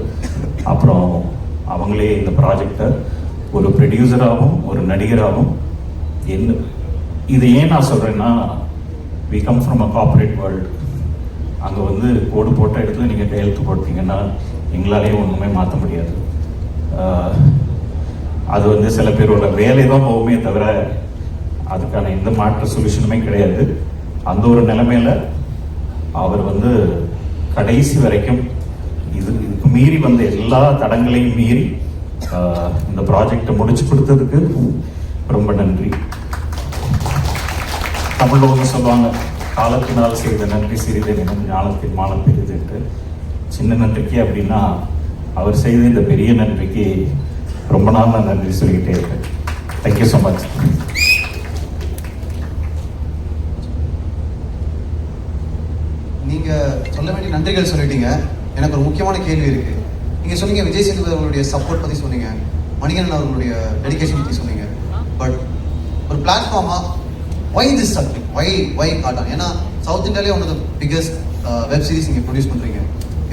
அப்புறம் அவங்களே இந்த ப்ராஜெக்டை ஒரு ப்ரொடியூசராகவும் ஒரு நடிகராகவும் இது ஏன் நான் சொல்கிறேன்னா, we come from a corporate world. அங்கே வந்து கோடு போட்ட இடத்துல நீங்கள் கையெழுத்து போட்டீங்கன்னா எங்களாலேயே ஒன்றுமே மாற்ற முடியாது. அது வந்து சில பேரோட வேலை தான் போகுமே தவிர அதுக்கான எந்த மாற்று சொல்யூஷனுமே கிடையாது. அந்த ஒரு நிலைமையில் அவர் வந்து கடைசி வரைக்கும் இதுக்கு மீறி வந்த எல்லா தடங்களையும் மீறி இந்த ப்ராஜெக்டை முடிச்சு கொடுத்ததுக்கு ரொம்ப நன்றி. தமிழ்ல ஒன்று சொல்லுவாங்க, காலத்தினால் செய்த நன்றி சிறிது எனும் ஞானத்தின் மானம் பெரிதுட்டு. சின்ன நன்றிக்கு அப்படின்னா அவர் செய்த இந்த பெரிய நன்றிக்கு ரொம்ப நாள் நான் நன்றி சொல்லிக்கிட்டே இருக்கேன். Thank you so much. நீங்க சொல்ல வேண்டிய நன்றிகள் சொல்லிட்டீங்க. எனக்கு ஒரு முக்கியமான கேள்வி இருக்கு. நீங்க சொன்னீங்க விஜய் சேதுபதி அவர்களுடைய சப்போர்ட் பத்தி சொன்னீங்க, மணிகண்டன் அவர்களுடைய டெடிகேஷன் பத்தி சொன்னீங்க. பட் ஒரு பிளாட்ஃபார்மா why this subject, why Kattan? ஏன்னா சவுத் இந்தியாலே one of the biggest web series நீங்கள் ப்ரொடியூஸ் பண்ணுறீங்க,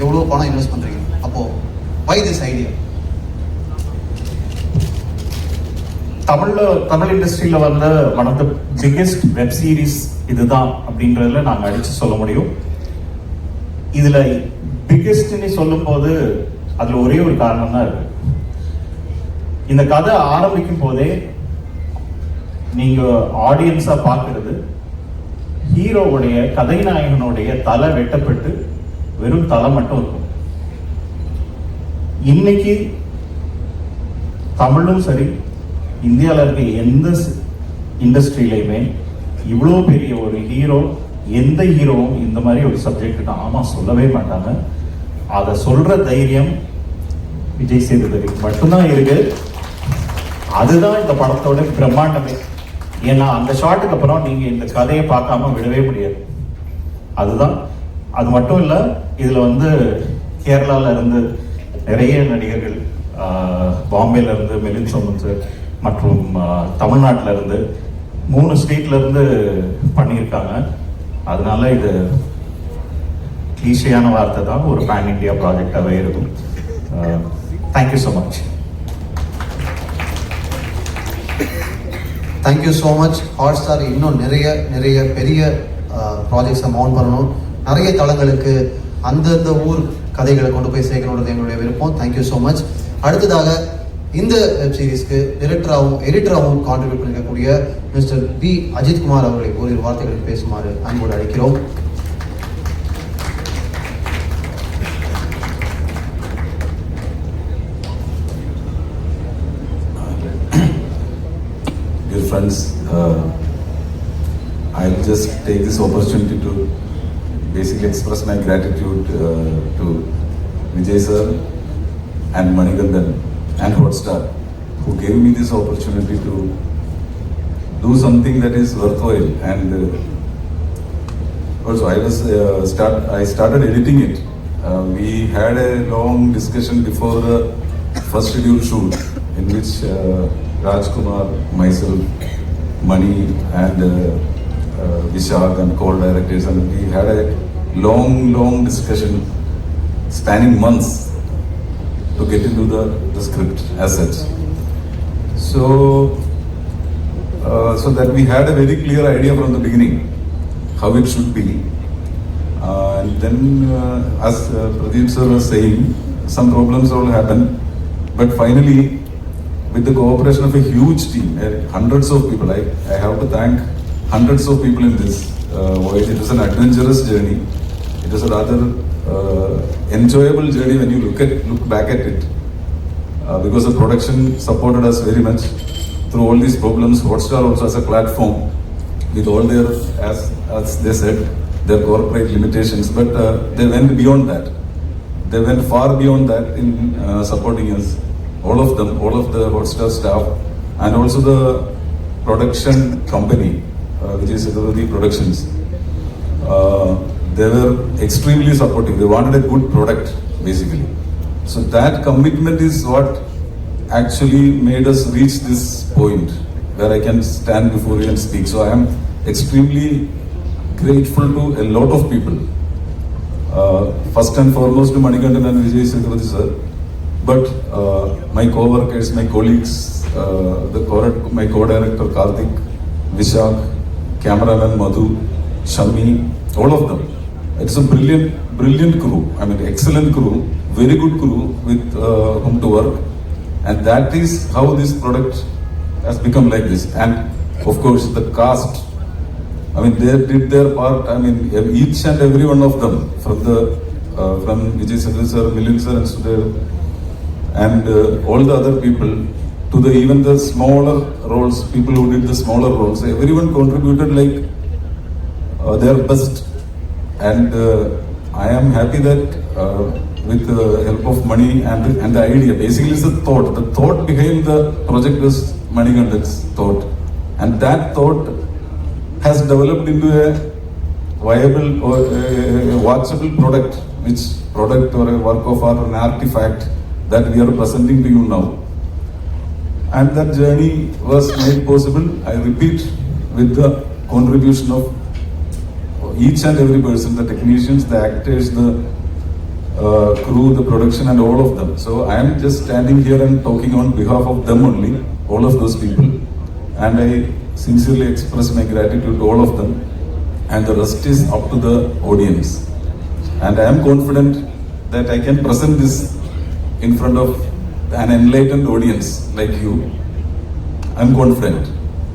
எவ்வளோ பணம் இன்வெஸ்ட் பண்ணுறீங்க. அப்போது ஒய் திஸ் ஐடியா? தமிழ் இண்டஸ்ட்ரியில் வந்த one of the biggest web series இதுதான் அப்படின்றதுல நாங்கள் அடித்து சொல்ல முடியும். இதில் பிகெஸ்ட்னு சொல்லும்போது அதில் ஒரே ஒரு காரணம் தான் இருக்கு. இந்த கதை ஆரம்பிக்கும் போதே நீங்கள் ஆடியன்ஸாக பார்க்கறது ஹீரோவுடைய கதைநாயகனுடைய தலை வெட்டப்பட்டு வெறும் தலை மட்டும் இருக்கும். இன்னைக்கு தமிழும் சரி, இந்தியாவில் இருக்க எந்த இண்டஸ்ட்ரியிலையுமே இவ்வளோ பெரிய ஒரு ஹீரோ, எந்த ஹீரோவும் இந்த மாதிரி ஒரு சப்ஜெக்ட் ஆமாம் சொல்லவே மாட்டாங்க. அதை சொல்ற தைரியம் விஜய் சேதுபதி மட்டும்தான் இருக்கு. அதுதான் இந்த படத்தோட பிரம்மாண்டமே. ஏன்னா அந்த ஷாட்டுக்கு அப்புறம் நீங்க இந்த கதையை பார்க்காம விடவே முடியாது. அதுதான். அது மட்டும் இல்லை, இதுல வந்து கேரளால இருந்து நிறைய நடிகர்கள், பாம்பேல இருந்து மிலின் சோமன் சார் மற்றும் தமிழ்நாட்டில இருந்து 3 ஸ்டேட்ல இருந்து பண்ணியிருக்காங்க. அதனால இது கிளீஷையான வார்த்தை தான், ஒரு பேன் இண்டியா ப்ராஜெக்டாகவே இருக்கும். Thank you so much. Thank you so much. Hot star இன்னும் நிறைய பெரிய ப்ராஜெக்ட்ஸை மவுண்ட் பண்ணணும், நிறைய தளங்களுக்கு அந்தந்த ஊர் கதைகளை கொண்டு போய் சேர்க்கணுன்றது எங்களுடைய விருப்பம். Thank you so much. அடுத்ததாக இந்த வெப் சீரிஸ்க்கு டிரெக்டராகவும் எடிட்டராகவும் கான்ட்ரிபியூட் பண்ணிருக்கக்கூடிய மிஸ்டர் பி அஜித்குமார் அவர்களை ஓரிரு வார்த்தைகள் பேசுமாறு அன்போடு அழைக்கிறோம். Dear friends, I'll just take this opportunity to basically express my gratitude to Vijay sir and Manikandan and Hotstar, who gave me this opportunity to do something that is worthwhile. And also I started editing it. We had a long discussion before the first scheduled shoot, in which Rajkumar, myself, Mani and Vishak and co-directors, and we had a long discussion spanning months to get into the script as such. So that we had a very clear idea from the beginning how it should be. And then as Pradeep sir was saying, some problems all happened, but finally with the cooperation of a huge team, hundreds of people, I have to thank hundreds of people in this voyage. It was an adventurous journey. It was a rather enjoyable journey when you look back at it, because the production supported us very much through all these problems. Hotstar also as a platform with all their, as they said, their corporate limitations, but they went beyond that. They went far beyond that in supporting us. All of them, all of the Hotstar staff, and also the production company, Vijay Sethupathi Productions. They were extremely supportive. They wanted a good product, basically. So that commitment is what actually made us reach this point where I can stand before you and speak. So I am extremely grateful to a lot of people. First and foremost to Manikandan and Vijay Sethupathi sir. But my co-workers, my colleagues, my co-director Karthik, Vishak, cameraman Madhu, Shami, all of them. It's a brilliant crew. I mean, excellent crew, very good crew with whom to work. And that is how this product has become like this. And of course, the cast, I mean, they did their part. I mean, each and every one of them, from Vijay Sethu sir, Milind sir, and Sudhir, and all the other people, to even the smaller roles, people who did the smaller roles, everyone contributed like their best. And I am happy that with the help of money and the idea, basically it's the thought behind the project was Manikandan's thought, and that thought has developed into a viable or a watchable product or a work of art or an artifact that we are presenting to you now. And that journey was made possible, I repeat, with the contribution of each and every person, the technicians, the actors, the crew, the production, and all of them. So I am just standing here and talking on behalf of them only, all of those people. And I sincerely express my gratitude to all of them. And the rest is up to the audience. And I am confident that I can present this in front of an enlightened audience like you. I am confident.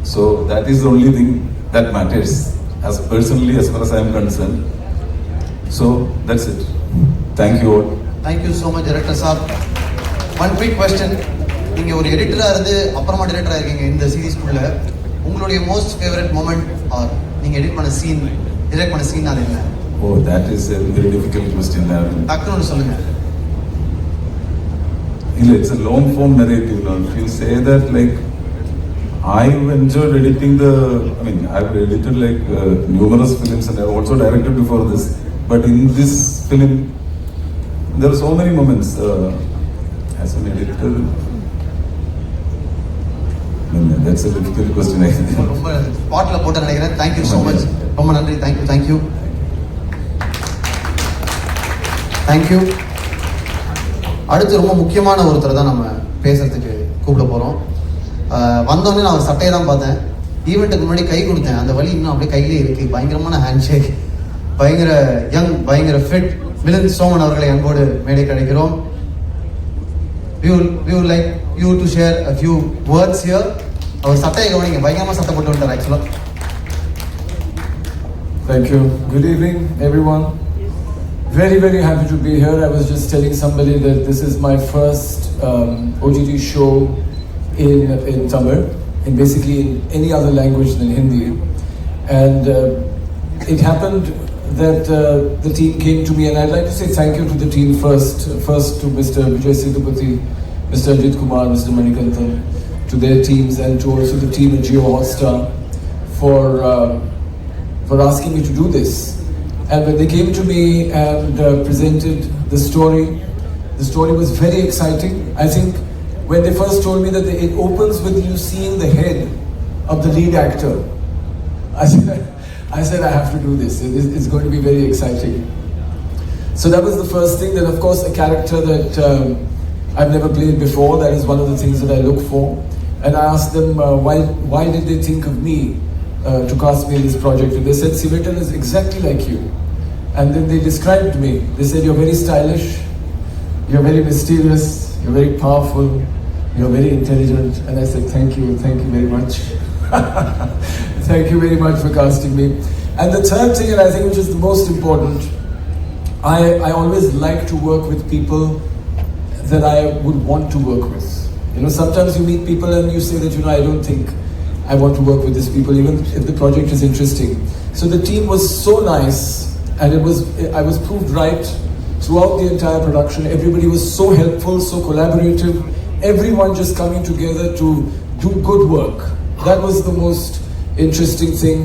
So that is the only thing that matters. As personally, as far as I am concerned. So that's it. Thank you all. Thank you so much, Director Saab. One quick question. நீங்கள் ஒரு எடிட்டராக இருந்து அப்புறமா டிரெக்டராக இருக்கீங்க இந்த சீரீஸ்குள்ள, உங்களுடைய மோஸ்ட் ஃபேவரட் மொமெண்ட் ஆர் நீங்கள் எடிட் பண்ண சீன், டிரெக்ட் பண்ண சீன் அது என்ன? Oh, that is a very difficult question. டக்குன்னு சொல்லுங்க. It's a long form narrative. If you say that, like, I've enjoyed editing I've edited like numerous films and I've also directed before this. But in this film, there are so many moments as an editor. That's a difficult question. I think. ரொம்ப ஸ்பாட்ல போட்டு நினைக்கிறேன். Thank you so much. ரொம்ப நன்றி. Thank you. அடுத்து ரொம்ப முக்கியமான ஒருத்தர் தான் நம்ம பேசுறதுக்கு கூப்பிட போறோம். வந்தோடனே நான் ஒரு சட்டையை தான் பார்த்தேன். ஈவெண்ட்டுக்கு முன்னாடி கை கொடுத்தேன், அந்த வலி இன்னும் அப்படியே கையிலே இருக்கு. பயங்கரமான ஹேண்ட் ஷேக், பயங்கர யங், பயங்கர ஃபிட் மிலிந்த் சோமன் அவர்களை எங்கோடு மேடை கிடைக்கிறோம். We would like you to share a few words here. அவர் சட்டையை கவனிங்க, பயங்கரமாக சட்டை போட்டு வந்துட்டார் ஆக்சுவலாக. Thank you. Good evening, everyone. Very, very happy to be here. I was just telling somebody that this is my first OTT show in Tamil, and basically in any other language than Hindi. And it happened that the team came to me, and I'd like to say thank you to the team first to Mr. Vijay Sethupathi, Mr. Ajit Kumar, Mr. Manikandan, to their teams, and to also the team at Jio Hotstar for asking me to do this. And when they came to me and presented the story was very exciting. I think when they first told me that it opens with you seeing the head of the lead actor, I said I have to do this. It's going to be very exciting. So that was the first thing. Then of course a character that I've never played before. That is one of the things that I look for. And I asked them why did they think of me to cast me in this project? And they said Sivatal is exactly like you. And then they described me. They said you're very stylish, you're very mysterious, you're very powerful, you're very intelligent. And I said thank you very much. Thank you very much for casting me. And the third thing, and I think which is the most important, I always like to work with people that I would want to work with. Sometimes you meet people and you say that, I don't think I want to work with these people, even if the project is interesting. So the team was so nice, and I was proved right throughout the entire production. Everybody was so helpful, so collaborative, everyone just coming together to do good work. That was the most interesting thing,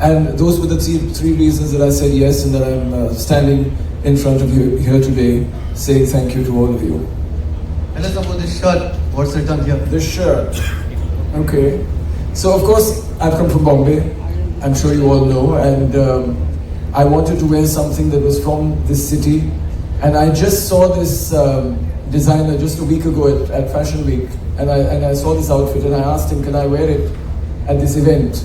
and those were the three reasons that I said yes, and that I'm standing in front of you here today saying thank you to all of you. Tell us about this shirt. What's it on here? This shirt. Okay. So of course I've come from Bombay. I'm sure you all know, and I wanted to wear something that was from this city, and I just saw this designer just a week ago at Fashion Week, and I saw this outfit, and I asked him, can I wear it at this event?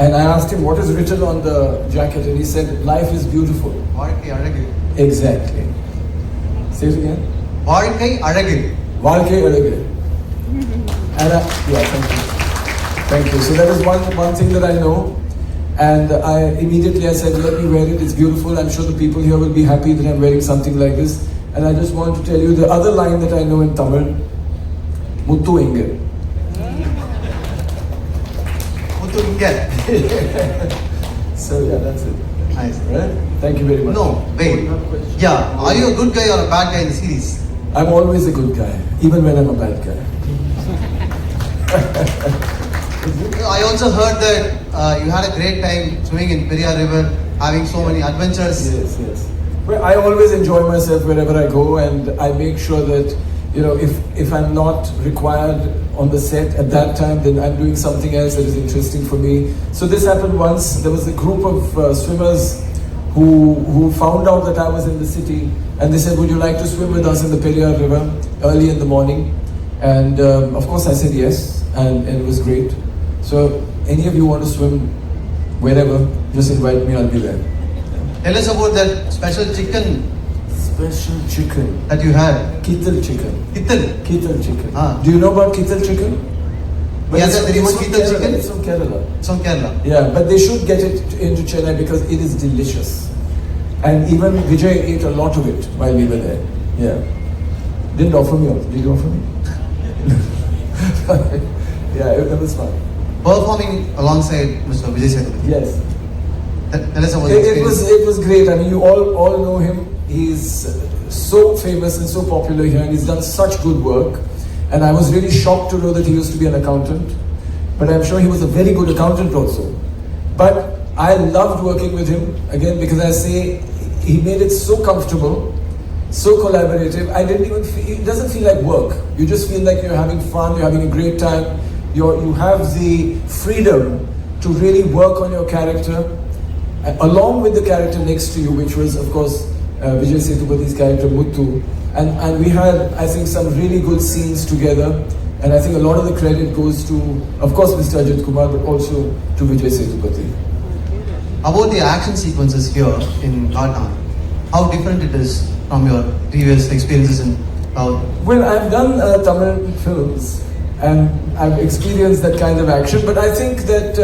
And I asked him what is written on the jacket, and he said, "Life is beautiful." வாழ்க்கை அழகு. Exactly. Say it again. வாழ்க்கை அழகு. வாழ்க்கை அழகு. And yeah, thank you. Thank you. So that is one thing that I know. And I immediately said, let me wear it. It's beautiful. I'm sure the people here will be happy that I'm wearing something like this. And I just want to tell you the other line that I know in Tamil. Muthu Inge. Muthu Inge. So yeah, that's it. Nice. Right? Thank you very much. No, wait. Yeah, are you a good guy or a bad guy in the series? I'm always a good guy, even when I'm a bad guy. I also heard that you had a great time swimming in Periyar River, having so many adventures. Yes, yes. Well, I always enjoy myself wherever I go, and I make sure that, you know, if I'm not required on the set at that time, then I'm doing something else that is interesting for me. So this happened once. There was a group of swimmers who found out that I was in the city, and they said, "Would you like to swim with us in the Periyar River early in the morning?" And of course I said yes, and it was great. So any of you want to swim wherever, just invite me, I'll be there. Tell us about that special chicken. Special chicken that you had. Kittal chicken. Kittal chicken. Ah. Do you know about Kittal chicken? Yes, there is Kittal chicken. It's from Kerala. It's from Kerala. Yeah, but they should get it into Chennai because it is delicious. And even Vijay ate a lot of it while we were there. Yeah. Didn't offer me also. Did you offer me? Yeah, it was fun. Performing alongside Mr. Vijay Sethupathi. Yes. Tell us about the experience. It was great. I mean, you all know him. He's so famous and so popular here, and he's done such good work. And I was really shocked to know that he used to be an accountant. But I'm sure he was a very good accountant also. But I loved working with him, again, because I say he made it so comfortable, so collaborative. I didn't even feel, it doesn't feel like work. You just feel like you're having fun, you're having a great time. You have the freedom to really work on your character, along with the character next to you, which was, of course, Vijay Sethupathi's character, Muthu. And we had, I think, some really good scenes together. And I think a lot of the credit goes to, of course, Mr. Ajit Kumar, but also to Vijay Sethupathi. About the action sequences here in Kartan, how different it is from your previous experiences in South? Well, I've done Tamil films, and I've experienced that kind of action, but I think that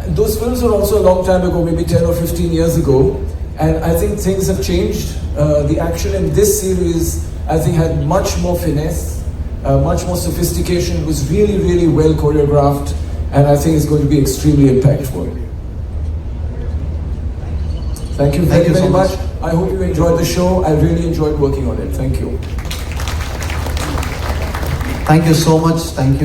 those films were also a long time ago, maybe 10 or 15 years ago, and I think things have changed. The action in this series, I think, had much more finesse, much more sophistication. It was really, really well choreographed, and I think it's going to be extremely impactful. Thank you very much. I hope you enjoyed the show. I really enjoyed working on it. Thank you. Thank you so much. Thank you.